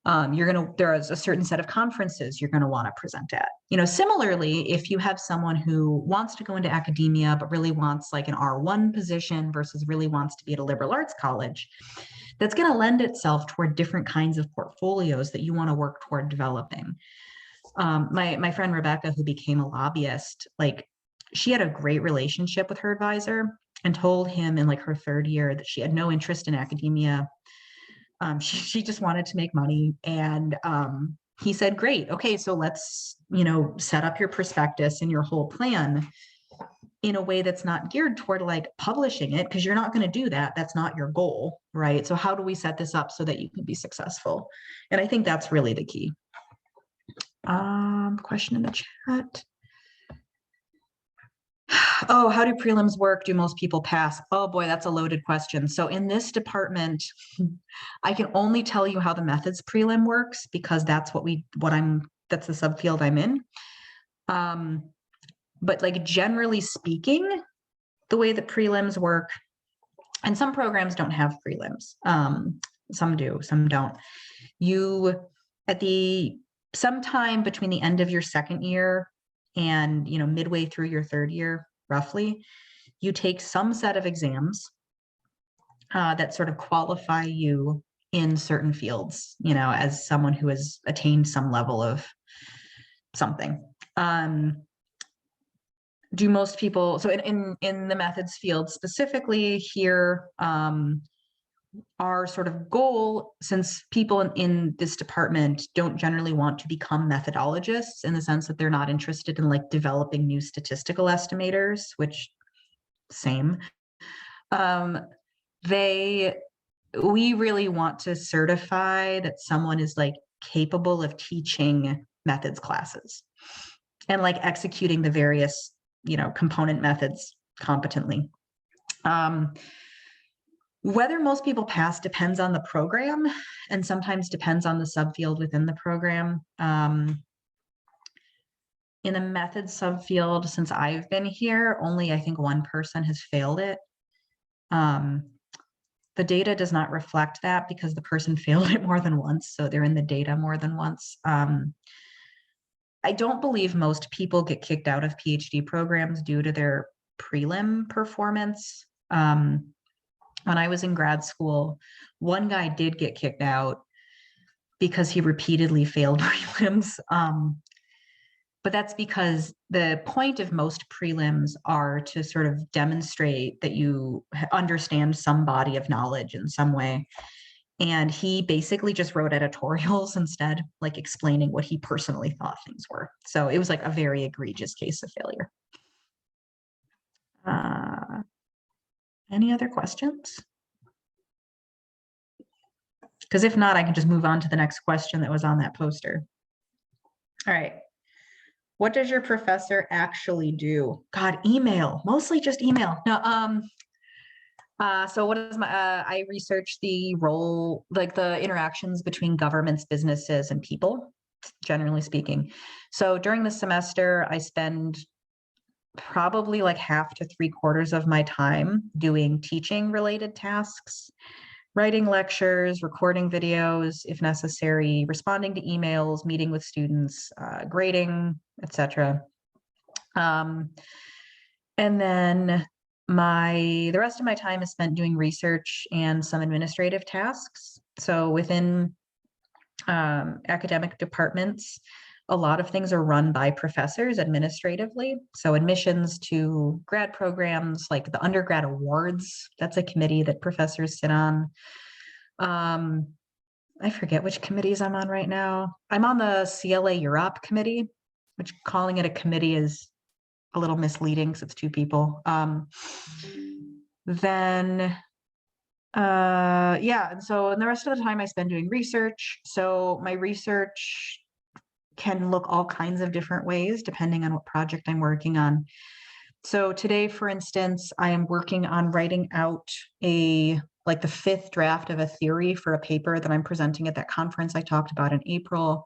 There is a certain set of conferences you're going to want to present at. Similarly, if you have someone who wants to go into academia, but really wants like an R1 position versus really wants to be at a liberal arts college, that's going to lend itself toward different kinds of portfolios that you want to work toward developing. My friend Rebecca, who became a lobbyist, like she had a great relationship with her advisor and told him in like her 3rd year that she had no interest in academia. She just wanted to make money. And he said, great. Okay, so let's, set up your prospectus and your whole plan in a way that's not geared toward like publishing it, because you're not going to do that. That's not your goal, right? So how do we set this up so that you can be successful? And I think that's really the key. Question in the chat. Oh, how do prelims work? Do most people pass? Oh boy, that's a loaded question. So in this department, I can only tell you how the methods prelim works because that's that's the subfield I'm in. But like generally speaking, the way that prelims work, and some programs don't have prelims. Some do, some don't. You, sometime between the end of your 2nd year and midway through your 3rd year, roughly, you take some set of exams that sort of qualify you in certain fields, as someone who has attained some level of something. Do most people, so in the methods field specifically here, our sort of goal, since people in this department don't generally want to become methodologists in the sense that they're not interested in like developing new statistical estimators, which same, we really want to certify that someone is like capable of teaching methods classes and like executing the various, component methods competently. Whether most people pass depends on the program and sometimes depends on the subfield within the program. In the method subfield, since I've been here, only I think one person has failed it. The data does not reflect that because the person failed it more than once, so they're in the data more than once. I don't believe most people get kicked out of PhD programs due to their prelim performance. When I was in grad school, one guy did get kicked out because he repeatedly failed prelims. But that's because the point of most prelims are to sort of demonstrate that you understand some body of knowledge in some way. And he basically just wrote editorials instead, like explaining what he personally thought things were. So it was like a very egregious case of failure. Any other questions? Because if not, I can just move on to the next question that was on that poster. All right. What does your professor actually do? God, email, mostly just email. No, so what is I research the role, like the interactions between governments, businesses, and people, generally speaking. So during the semester, I spend probably like half to 3/4 of my time doing teaching related tasks, writing lectures, recording videos if necessary, responding to emails, meeting with students, grading, etc. And then the rest of my time is spent doing research and some administrative tasks. So within academic departments, a lot of things are run by professors administratively. So admissions to grad programs, like the undergrad awards, that's a committee that professors sit on. I forget which committees I'm on right now. I'm on the CLA Europe committee, which calling it a committee is a little misleading because it's 2 people. Yeah, and so the rest of the time I spend doing research. So my research can look all kinds of different ways depending on what project I'm working on. So today, for instance, I am working on writing out the 5th draft of a theory for a paper that I'm presenting at that conference I talked about in April.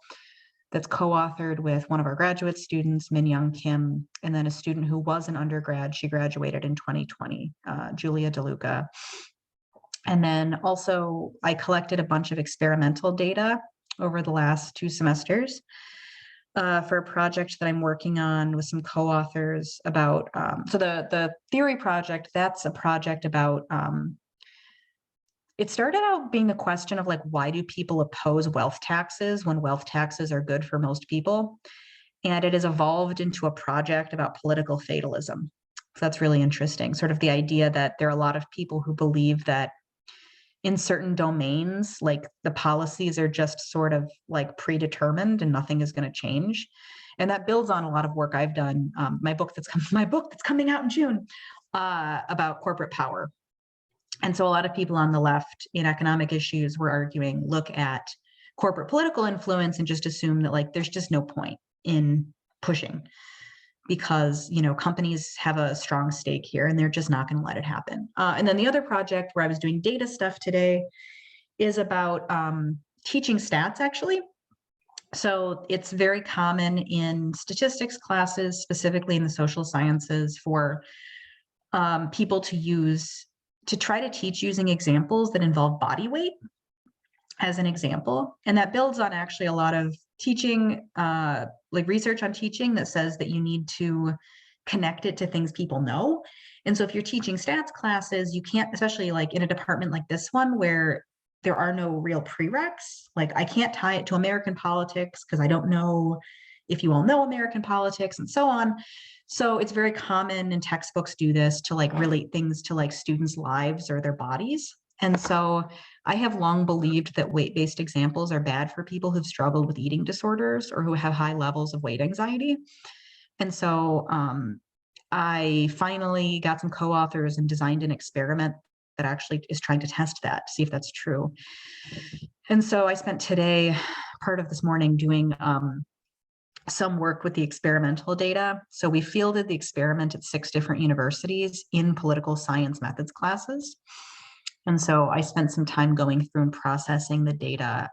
That's co-authored with one of our graduate students, Min Young Kim, and then a student who was an undergrad. She graduated in 2020, Julia DeLuca. And then also I collected a bunch of experimental data over the last 2 semesters for a project that I'm working on with some co-authors about, so the theory project, that's a project about, it started out being the question of like, why do people oppose wealth taxes when wealth taxes are good for most people? And it has evolved into a project about political fatalism. So that's really interesting. Sort of the idea that there are a lot of people who believe that in certain domains, like the policies are just sort of like predetermined and nothing is going to change. And that builds on a lot of work I've done. My book that's coming out in June about corporate power. And so a lot of people on the left in economic issues were arguing, look at corporate political influence and just assume that like there's just no point in pushing because, companies have a strong stake here and they're just not going to let it happen. And then the other project where I was doing data stuff today is about teaching stats, actually. So it's very common in statistics classes, specifically in the social sciences, for people to try to teach using examples that involve body weight as an example. And that builds on actually a lot of teaching, like research on teaching that says that you need to connect it to things people know. And so if you're teaching stats classes, you can't, especially like in a department like this one where there are no real prereqs, like I can't tie it to American politics because I don't know if you all know American politics and so on. So it's very common, and textbooks do this, to like relate things to like students' lives or their bodies. And so I have long believed that weight-based examples are bad for people who've struggled with eating disorders or who have high levels of weight anxiety. And so I finally got some co-authors and designed an experiment that actually is trying to test that, to see if that's true. And so I spent today, part of this morning, doing some work with the experimental data. So we fielded the experiment at 6 different universities in political science methods classes. And so I spent some time going through and processing the data.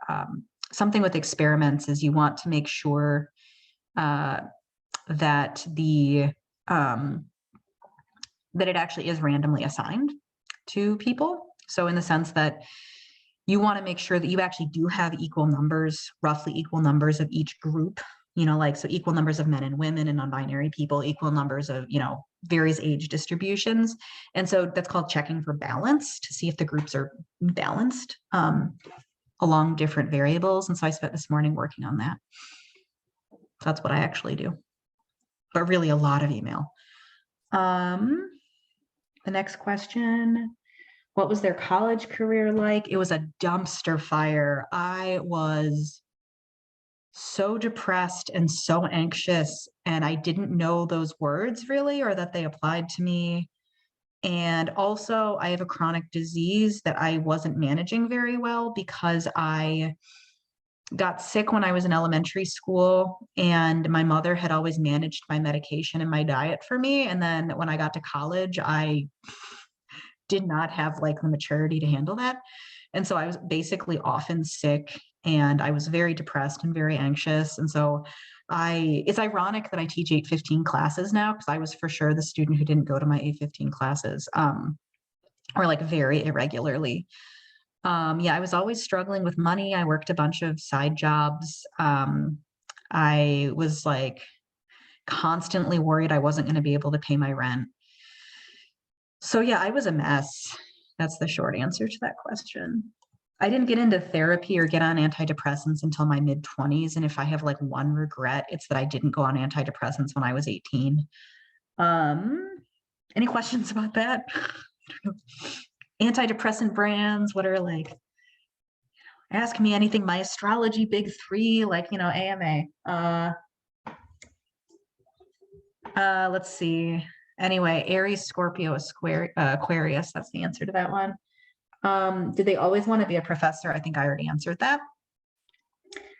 Something with experiments is you want to make sure that the that it actually is randomly assigned to people. So in the sense that you want to make sure that you actually do have equal numbers, roughly equal numbers of each group, you know, like, so equal numbers of men and women and non-binary people, equal numbers of, you know, various age distributions. And so that's called checking for balance, to see if the groups are balanced along different variables. And so I spent this morning working on that. So that's what I actually do, but really a lot of email. The next question. What was their college career like? It was a dumpster fire. I was so depressed and so anxious, and I didn't know those words really, or that they applied to me. And also I have a chronic disease that I wasn't managing very well because I got sick when I was in elementary school, and my mother had always managed my medication and my diet for me. And then when I got to college, I did not have like the maturity to handle that. And so I was basically often sick, and I was very depressed and very anxious. And so it's ironic that I teach 815 classes now, because I was for sure the student who didn't go to my 815 classes, or like very irregularly. Yeah, I was always struggling with money. I worked a bunch of side jobs. I was like constantly worried I wasn't going to be able to pay my rent. So yeah, I was a mess. That's the short answer to that question. I didn't get into therapy or get on antidepressants until my mid-20s. And if I have like one regret, it's that I didn't go on antidepressants when I was 18. Any questions about that? Antidepressant brands, what are like, ask me anything, my astrology big 3, like, you know, AMA. Let's see. Anyway, Aries, Scorpio, Aquarius. That's the answer to that one. Did they always want to be a professor? I think I already answered that.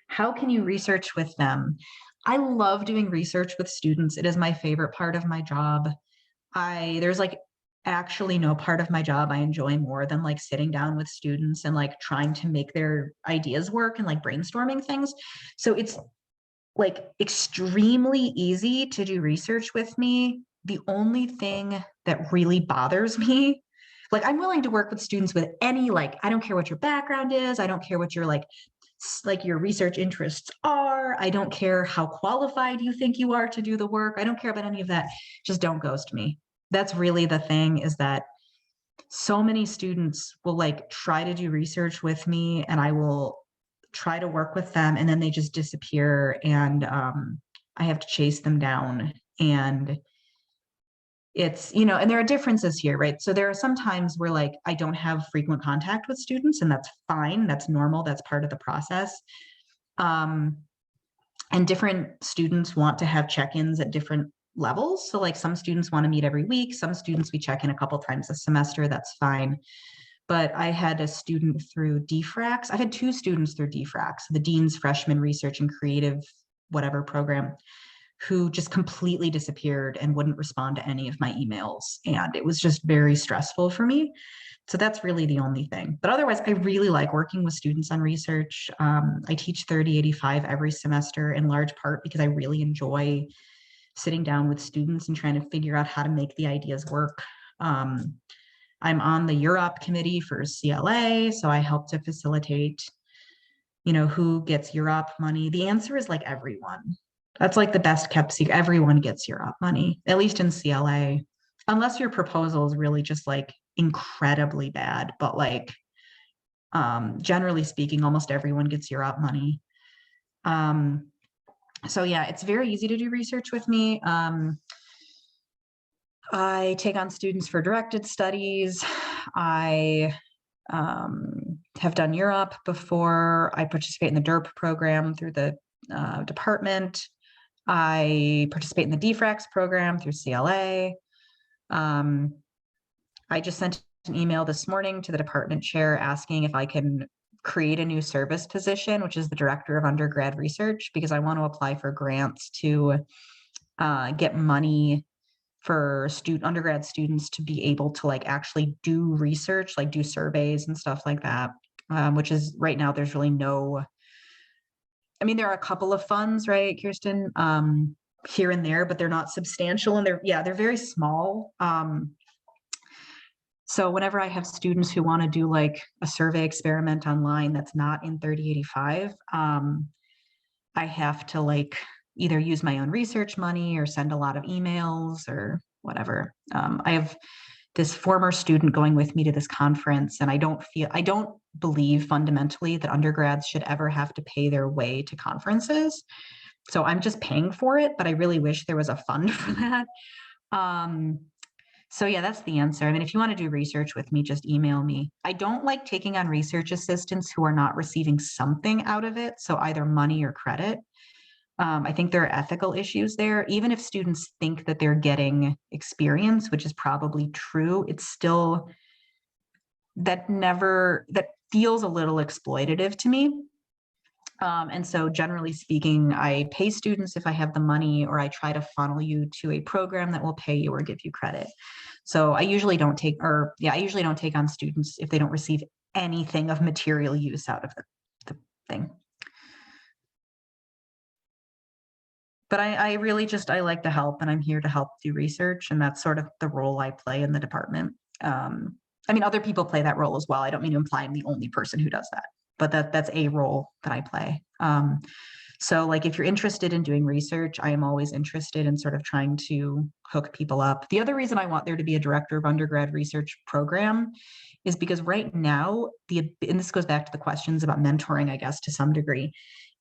How can you research with them? I love doing research with students. It is my favorite part of my job. There's like actually no part of my job I enjoy more than like sitting down with students and like trying to make their ideas work and like brainstorming things. So it's like extremely easy to do research with me. The only thing that really bothers me, like, I'm willing to work with students with any, like, I don't care what your background is. I don't care what your like your research interests are. I don't care how qualified you think you are to do the work. I don't care about any of that. Just don't ghost me. That's really the thing, is that so many students will like try to do research with me, and I will try to work with them, and then they just disappear, and I have to chase them down. And it's, you know, and there are differences here, right? So there are some times where like I don't have frequent contact with students, and that's fine. That's normal. That's part of the process. And different students want to have check-ins at different levels. So like some students want to meet every week. Some students we check in a couple times a semester. That's fine. But I had a student through DFRAX. I had 2 students through DFRAX, the Dean's Freshman Research and Creative whatever program, who just completely disappeared and wouldn't respond to any of my emails. And it was just very stressful for me. So that's really the only thing. But otherwise, I really like working with students on research. I teach 3085 every semester, in large part because I really enjoy sitting down with students and trying to figure out how to make the ideas work. I'm on the UROP committee for CLA, so I help to facilitate, you know, who gets UROP money. The answer is like everyone. That's like the best kept secret. Everyone gets UROP money, at least in CLA, unless your proposal is really just like incredibly bad. But like, generally speaking, almost everyone gets UROP money. So yeah, it's very easy to do research with me. I take on students for directed studies. I have done Europe before. I participate in the DERP program through the department. I participate in the DFRAX program through CLA. I just sent an email this morning to the department chair asking if I can create a new service position, which is the director of undergrad research, because I want to apply for grants to get money for undergrad students to be able to like actually do research, like do surveys and stuff like that, which is right now there's really no, I mean, there are a couple of funds, right, Kirsten, here and there, but they're not substantial, and they're very small. So whenever I have students who want to do like a survey experiment online that's not in 3085, I have to like either use my own research money or send a lot of emails or whatever. I have this former student going with me to this conference, and I don't believe fundamentally that undergrads should ever have to pay their way to conferences. So I'm just paying for it, but I really wish there was a fund for that. So yeah, that's the answer. I mean, if you want to do research with me, just email me. I don't like taking on research assistants who are not receiving something out of it. So either money or credit. I think there are ethical issues there. Even if students think that they're getting experience, which is probably true, it's still that feels a little exploitative to me. And so generally speaking, I pay students if I have the money, or I try to funnel you to a program that will pay you or give you credit. So I usually don't take on students if they don't receive anything of material use out of the thing. But I really I like to help, and I'm here to help do research, and that's sort of the role I play in the department. I mean, other people play that role as well. I don't mean to imply I'm the only person who does that, but that's a role that I play. So like if you're interested in doing research, I am always interested in sort of trying to hook people up. The other reason I want there to be a director of undergrad research program is because right now, and this goes back to the questions about mentoring, I guess, to some degree,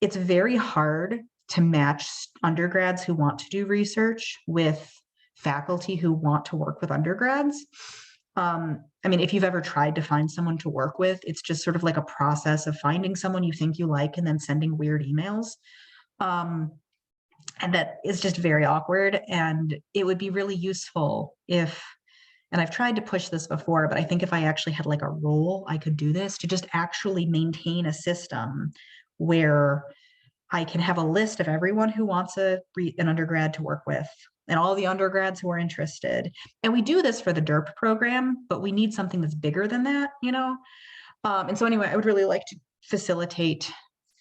it's very hard to match undergrads who want to do research with faculty who want to work with undergrads. I mean, if you've ever tried to find someone to work with, it's just sort of like a process of finding someone you think you like and then sending weird emails. And that is just very awkward. And it would be really useful if, and I've tried to push this before, but I think if I actually had like a role, I could do this, to just actually maintain a system where I can have a list of everyone who wants an undergrad to work with, and all the undergrads who are interested. And we do this for the DERP program, but we need something that's bigger than that, you know? And so anyway, I would really like to facilitate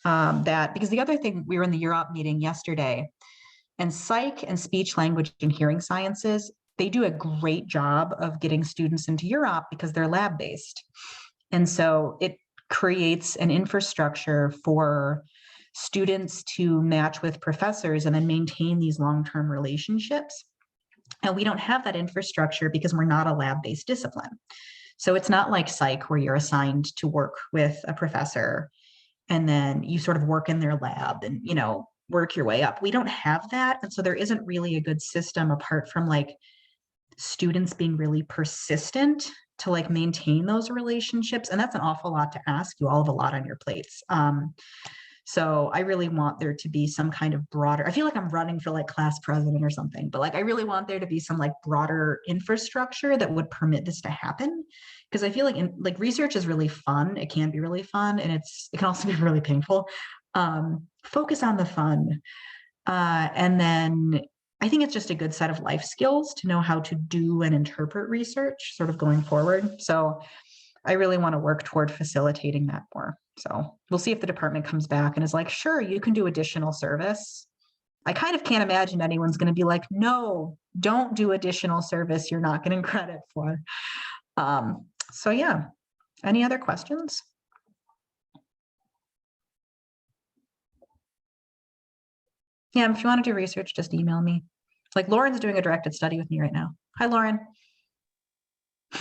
that, because the other thing, we were in the Europe meeting yesterday, and psych and speech, language, and hearing sciences, they do a great job of getting students into Europe because they're lab-based. And so it creates an infrastructure for students to match with professors and then maintain these long-term relationships. And we don't have that infrastructure because we're not a lab-based discipline. So it's not like psych where you're assigned to work with a professor and then you sort of work in their lab and, you know, work your way up. We don't have that. And so there isn't really a good system apart from like students being really persistent to like maintain those relationships. And that's an awful lot to ask. You all have a lot on your plates. So I really want there to be some kind of broader, I feel like I'm running for like class president or something, but like, I really want there to be some like broader infrastructure that would permit this to happen. Because I feel like research is really fun. It can be really fun, and it can also be really painful. Focus on the fun. And then I think it's just a good set of life skills to know how to do and interpret research sort of going forward. So I really want to work toward facilitating that more. So we'll see if the department comes back and is like, sure, you can do additional service. I kind of can't imagine anyone's going to be like, no, don't do additional service you're not getting credit for. So yeah, any other questions? Yeah, if you want to do research, just email me. Like Lauren's doing a directed study with me right now. Hi, Lauren.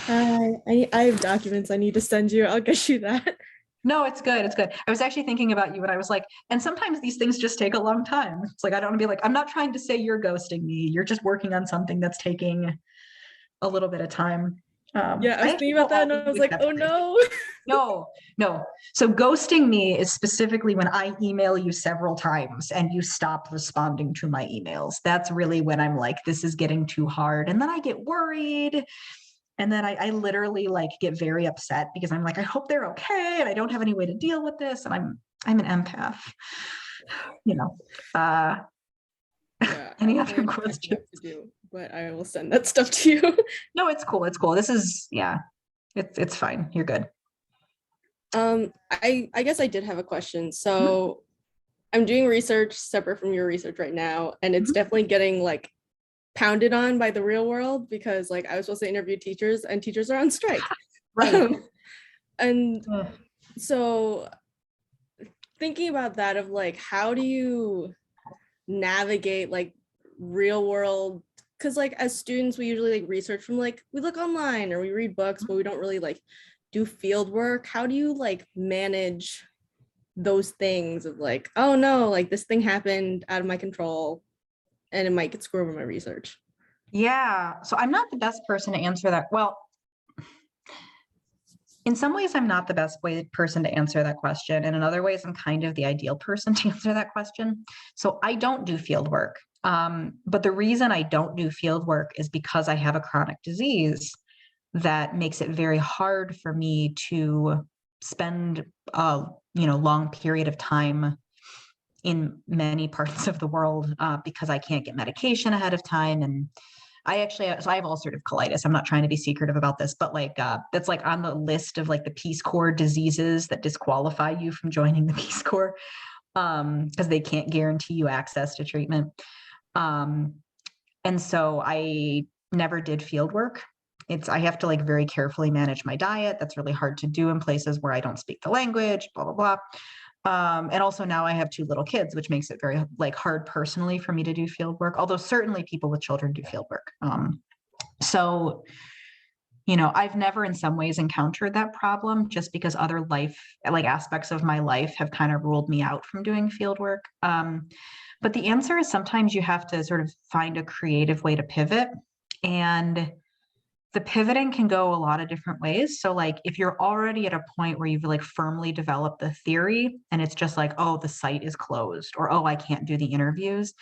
I have documents I need to send you. I'll get you that. No, it's good. It's good. I was actually thinking about you, and I was like, and sometimes these things just take a long time. It's like, I don't want to be like, I'm not trying to say you're ghosting me. You're just working on something that's taking a little bit of time. Yeah, I was thinking about that and I was like, oh no. No. So ghosting me is specifically when I email you several times and you stop responding to my emails. That's really when I'm like, this is getting too hard. And then I get worried. And then I literally like get very upset because I'm like, I hope they're okay. And I don't have any way to deal with this. And I'm an empath, you know. Yeah, Any I other have questions? catching up to do, but I will send that stuff to you. No, it's cool. It's cool. This is, yeah, it's fine. You're good. I guess I did have a question. So I'm doing research separate from your research right now, and it's definitely getting like pounded on by the real world because like I was supposed to interview teachers and teachers are on strike. Right. And so thinking about that of like, how do you navigate like real world? Because like as students, we usually like research from like, we look online or we read books, but we don't really like do field work. How do you like manage those things of like, oh no, like this thing happened out of my control and it might get screwed with my research? Yeah. So I'm not the best person to answer that. Well, in some ways, I'm not the best person to answer that question. And in other ways, I'm kind of the ideal person to answer that question. So I don't do field work. But the reason I don't do field work is because I have a chronic disease that makes it very hard for me to spend a long period of time in many parts of the world because I can't get medication ahead of time. And so I have ulcerative colitis. I'm not trying to be secretive about this, but like that's like on the list of like the Peace Corps diseases that disqualify you from joining the Peace Corps because they can't guarantee you access to treatment. And so I never did field work. I have to like very carefully manage my diet. That's really hard to do in places where I don't speak the language, blah, blah, blah. And also now I have 2 little kids, which makes it very like hard personally for me to do field work, although certainly people with children do field work. So, I've never in some ways encountered that problem just because other life, like aspects of my life have kind of ruled me out from doing field work. But the answer is sometimes you have to sort of find a creative way to pivot, and the pivoting can go a lot of different ways. So like if you're already at a point where you've like firmly developed the theory and it's just like, oh, the site is closed, or, oh, I can't do the interviews,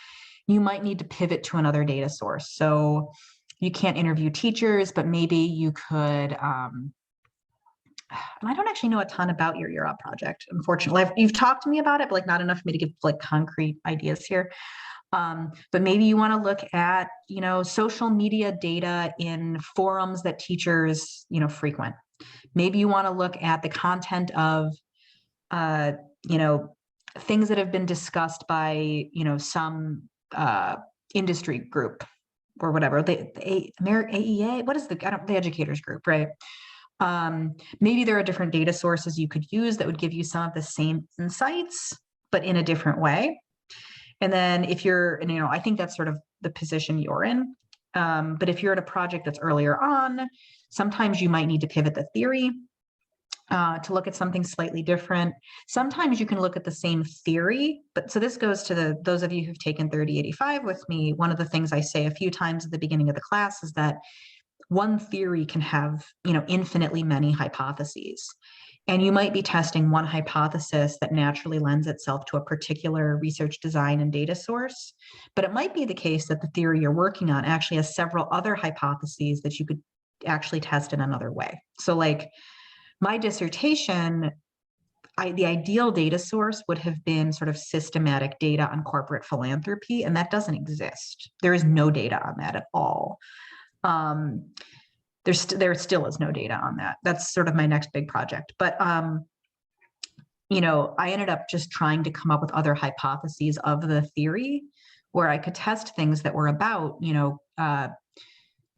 you might need to pivot to another data source. So you can't interview teachers, but maybe you could, I don't actually know a ton about your Europe project, unfortunately. You've talked to me about it, but like not enough for me to give like concrete ideas here. But maybe you want to look at, social media data in forums that teachers, frequent. Maybe you want to look at the content of, things that have been discussed by, some industry group or whatever. The AEA, what is the educators group, right? Maybe there are different data sources you could use that would give you some of the same insights, but in a different way. And then if you're, I think that's sort of the position you're in. But if you're at a project that's earlier on, sometimes you might need to pivot the theory to look at something slightly different. Sometimes you can look at the same theory, but so this goes to those of you who've taken 3085 with me. One of the things I say a few times at the beginning of the class is that one theory can have, infinitely many hypotheses. And you might be testing one hypothesis that naturally lends itself to a particular research design and data source, but it might be the case that the theory you're working on actually has several other hypotheses that you could actually test in another way. So like my dissertation, the ideal data source would have been sort of systematic data on corporate philanthropy, and that doesn't exist. There is no data on that at all. There still is no data on that. That's sort of my next big project. But, I ended up just trying to come up with other hypotheses of the theory where I could test things that were about,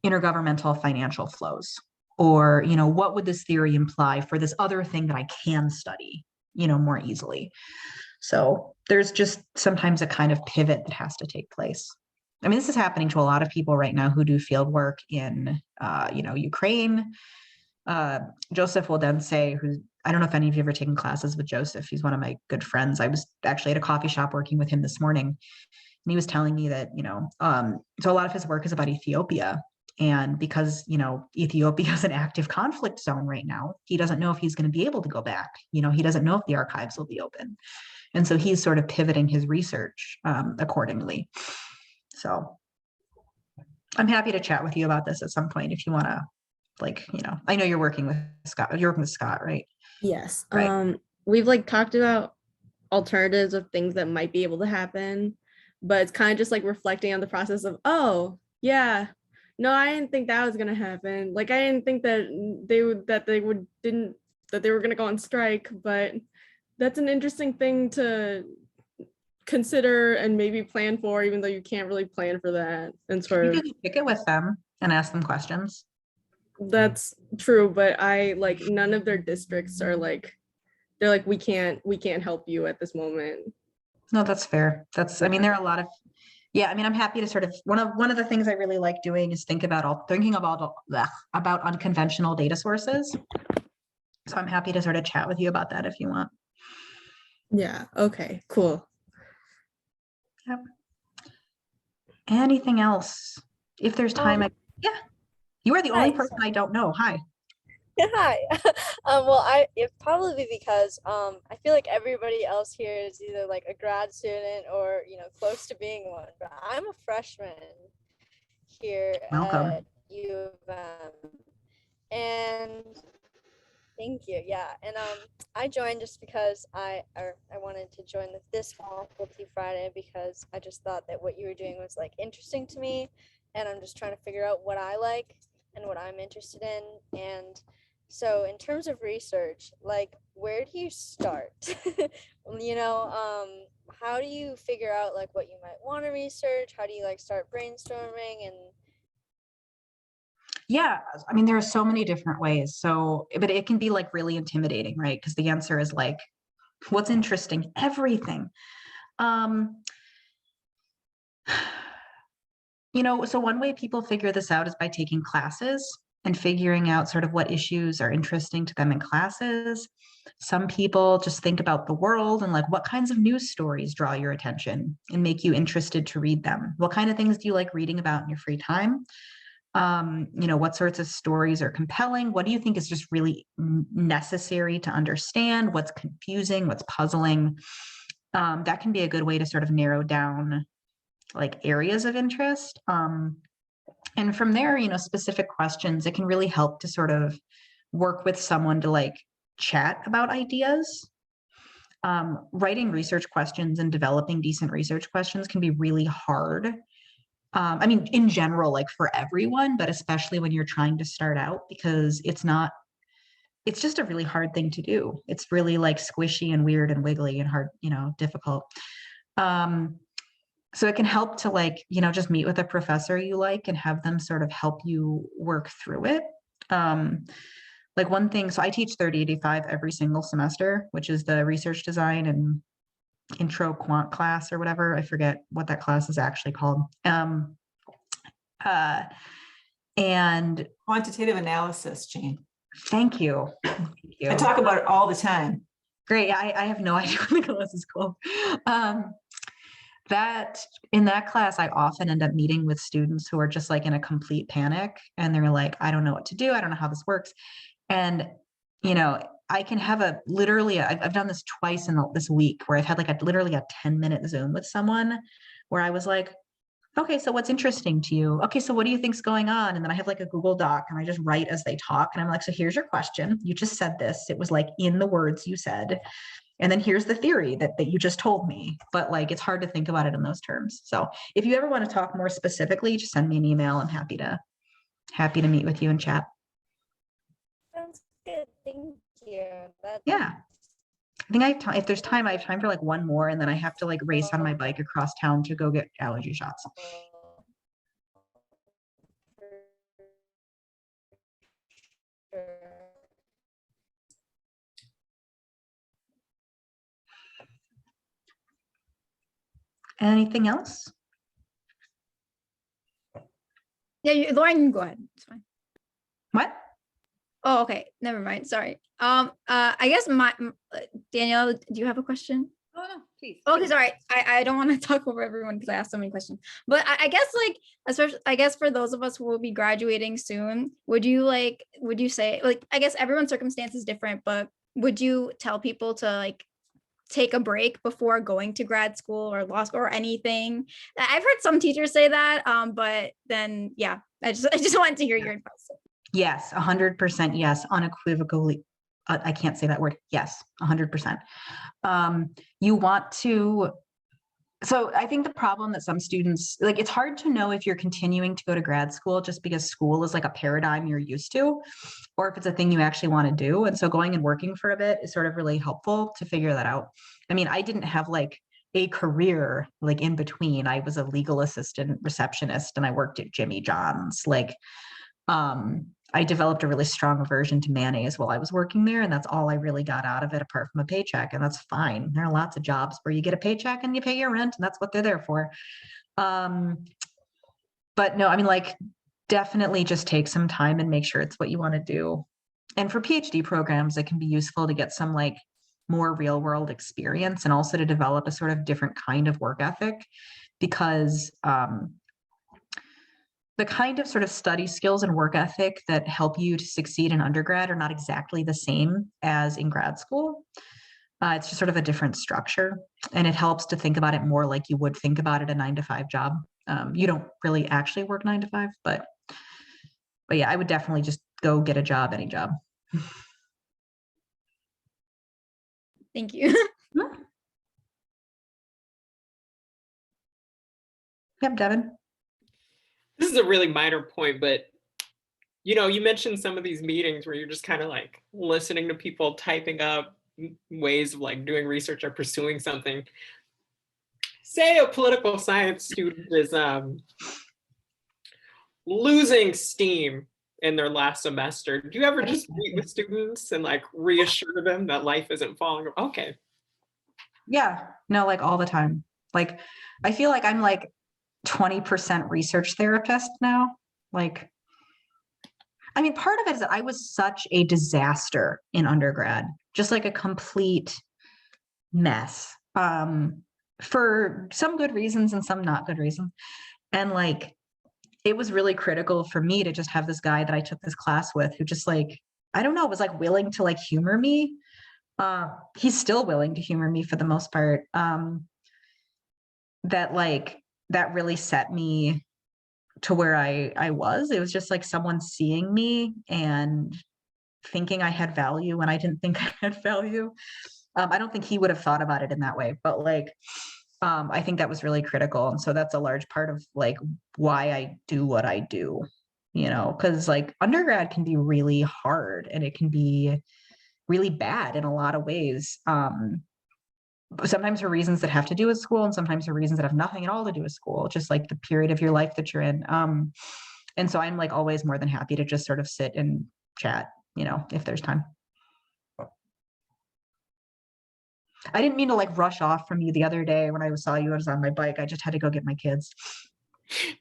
intergovernmental financial flows, or, what would this theory imply for this other thing that I can study, more easily. So there's just sometimes a kind of pivot that has to take place. I mean, this is happening to a lot of people right now who do field work in, Ukraine. Joseph will then say, I don't know if any of you have ever taken classes with Joseph. He's one of my good friends. I was actually at a coffee shop working with him this morning, and he was telling me that, so a lot of his work is about Ethiopia. And because, Ethiopia is an active conflict zone right now, he doesn't know if he's going to be able to go back. He doesn't know if the archives will be open. And so he's sort of pivoting his research accordingly. So I'm happy to chat with you about this at some point if you want to, I know you're working with Scott, right? Yes. Right. We've like talked about alternatives of things that might be able to happen, but it's kind of just like reflecting on the process of, oh yeah, no, I didn't think that was gonna happen. Like I didn't think that they were gonna go on strike, but that's an interesting thing to consider and maybe plan for, even though you can't really plan for that. And sort You of can pick it with them and ask them questions. that's true, but I like none of their districts are like, they're like, we can't help you at this moment. No, that's fair. There are a lot of, I'm happy to sort of, one of the things I really like doing is thinking about unconventional data sources. So I'm happy to sort of chat with you about that if you want. Yeah. Okay, cool. Yep. Anything else? If there's time, you are the only person I don't know. Hi. Hi. It's probably because I feel like everybody else here is either like a grad student or close to being one. But I'm a freshman here Welcome. at U of M, and thank you. Yeah, and I joined just because I wanted to join this faculty Friday because I just thought that what you were doing was like interesting to me, and I'm just trying to figure out what I like and what I'm interested in. And so in terms of research, like where do you start? How do you figure out like what you might want to research? How do you like start brainstorming? And yeah, there are so many different ways. So, but it can be like really intimidating, right? Because the answer is like, what's interesting? Everything. So one way people figure this out is by taking classes and figuring out sort of what issues are interesting to them in classes. Some people just think about the world and like what kinds of news stories draw your attention and make you interested to read them. What kind of things do you like reading about in your free time? What sorts of stories are compelling? What do you think is just really necessary to understand? What's confusing? What's puzzling? That can be a good way to sort of narrow down like areas of interest. And from there, specific questions, it can really help to sort of work with someone to like chat about ideas. Writing research questions and developing decent research questions can be really hard. In general, like for everyone, but especially when you're trying to start out, because it's just a really hard thing to do. It's really like squishy and weird and wiggly and hard, difficult. So it can help to like, just meet with a professor you like and have them sort of help you work through it. Like one thing, so I teach 3085 every single semester, which is the research design and intro quant class or whatever. I forget what that class is actually called. And quantitative analysis, Jane. Thank you. Thank you. I talk about it all the time. Great. I have no idea what the class is called. That in that class, I often end up meeting with students who are just like in a complete panic and they're like, I don't know what to do. I don't know how this works. And, I can have I've done this twice in this week where I've had like literally a 10-minute Zoom with someone where I was like, okay, so what's interesting to you? Okay, so what do you think's going on? And then I have like a Google Doc and I just write as they talk. And I'm like, so here's your question. You just said this. It was like in the words you said. And then here's the theory that you just told me. But like, it's hard to think about it in those terms. So if you ever want to talk more specifically, just send me an email. I'm happy to meet with you and chat. sounds good. Thank you. Yeah. I think if there's time, I have time for like one more, and then I have to like race on my bike across town to go get allergy shots. Anything else? Yeah, Lauren, you can go ahead. It's fine. What? Oh, okay. Never mind. Sorry. I guess Danielle, do you have a question? Oh, no, please. Okay, sorry. I don't want to talk over everyone because I asked so many questions. But I guess like, especially I guess for those of us who will be graduating soon, would you say like, I guess everyone's circumstance is different, but would you tell people to like take a break before going to grad school or law school or anything? I've heard some teachers say that, but then yeah, I just wanted to hear your advice. Yes, 100% yes, unequivocally. I can't say that word. Yes, 100%. You want to, so I think the problem that some students, like it's hard to know if you're continuing to go to grad school just because school is like a paradigm you're used to, or if it's a thing you actually want to do. And so going and working for a bit is sort of really helpful to figure that out. I mean, I didn't have like a career like in between. I was a legal assistant receptionist and I worked at Jimmy John's. Like, I developed a really strong aversion to mayonnaise while I was working there, and that's all I really got out of it apart from a paycheck, and that's fine. There are lots of jobs where you get a paycheck and you pay your rent, and that's what they're there for. But no, I mean, like, definitely just take some time and make sure it's what you want to do. And for PhD programs, it can be useful to get some like more real world experience and also to develop a sort of different kind of work ethic, because the kind of sort of study skills and work ethic that help you to succeed in undergrad are not exactly the same as in grad school. It's just sort of a different structure, and it helps to think about it more like you would think about it a 9-to-5 job. You don't really actually work 9 to 5, but yeah, I would definitely just go get a job, any job. Thank you. Yep, Devin. This is a really minor point, but you know, you mentioned some of these meetings where you're just kind of like listening to people typing up ways of like doing research or pursuing something. Say a political science student is losing steam in their last semester. Do you ever just meet with students and like reassure them that life isn't falling? Okay. Yeah, no, like all the time. Like, I feel like I'm like 20% research therapist now. Like, I mean, part of it is that I was such a disaster in undergrad, just like a complete mess, for some good reasons and some not good reasons. And like, it was really critical for me to just have this guy that I took this class with who just like, I don't know, was like willing to like humor me. He's still willing to humor me for the most part. That really set me to where I was. It was just like someone seeing me and thinking I had value when I didn't think I had value. I don't think he would have thought about it in that way, but like, I think that was really critical. And so that's a large part of like why I do what I do, you know, because like undergrad can be really hard and it can be really bad in a lot of ways. Sometimes for reasons that have to do with school and sometimes for reasons that have nothing at all to do with school, just like the period of your life that you're in. And so I'm like always more than happy to just sort of sit and chat, you know, if there's time. I didn't mean to like rush off from you the other day when I saw you. I was on my bike. I just had to go get my kids.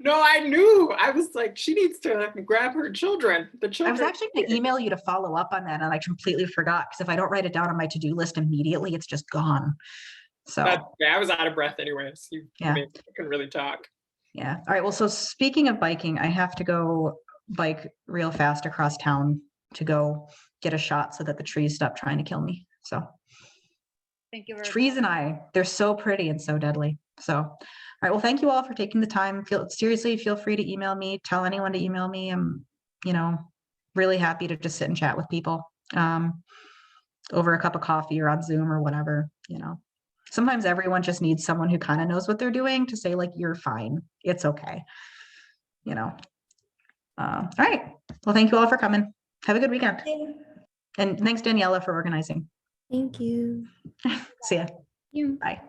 No, I knew. I was like, she needs to grab her children. The I children. was actually going to email you to follow up on that, and I completely forgot because if I don't write it down on my to-do list immediately, it's just gone. So Yeah, I was out of breath anyways. Yeah. I couldn't really talk. Yeah. All right. Well, so speaking of biking, I have to go bike real fast across town to go get a shot so that the trees stop trying to kill me. So Thank you very trees much. and I, they're so pretty and so deadly. So, all right. Well, thank you all for taking the time. Seriously, feel free to email me, tell anyone to email me. I'm, you know, really happy to just sit and chat with people over a cup of coffee or on Zoom or whatever, you know. Sometimes everyone just needs someone who kind of knows what they're doing to say like, you're fine. It's okay. You know. All right. Well, thank you all for coming. Have a good weekend. And thanks, Daniela, for organizing. Thank you. See ya. You. Bye.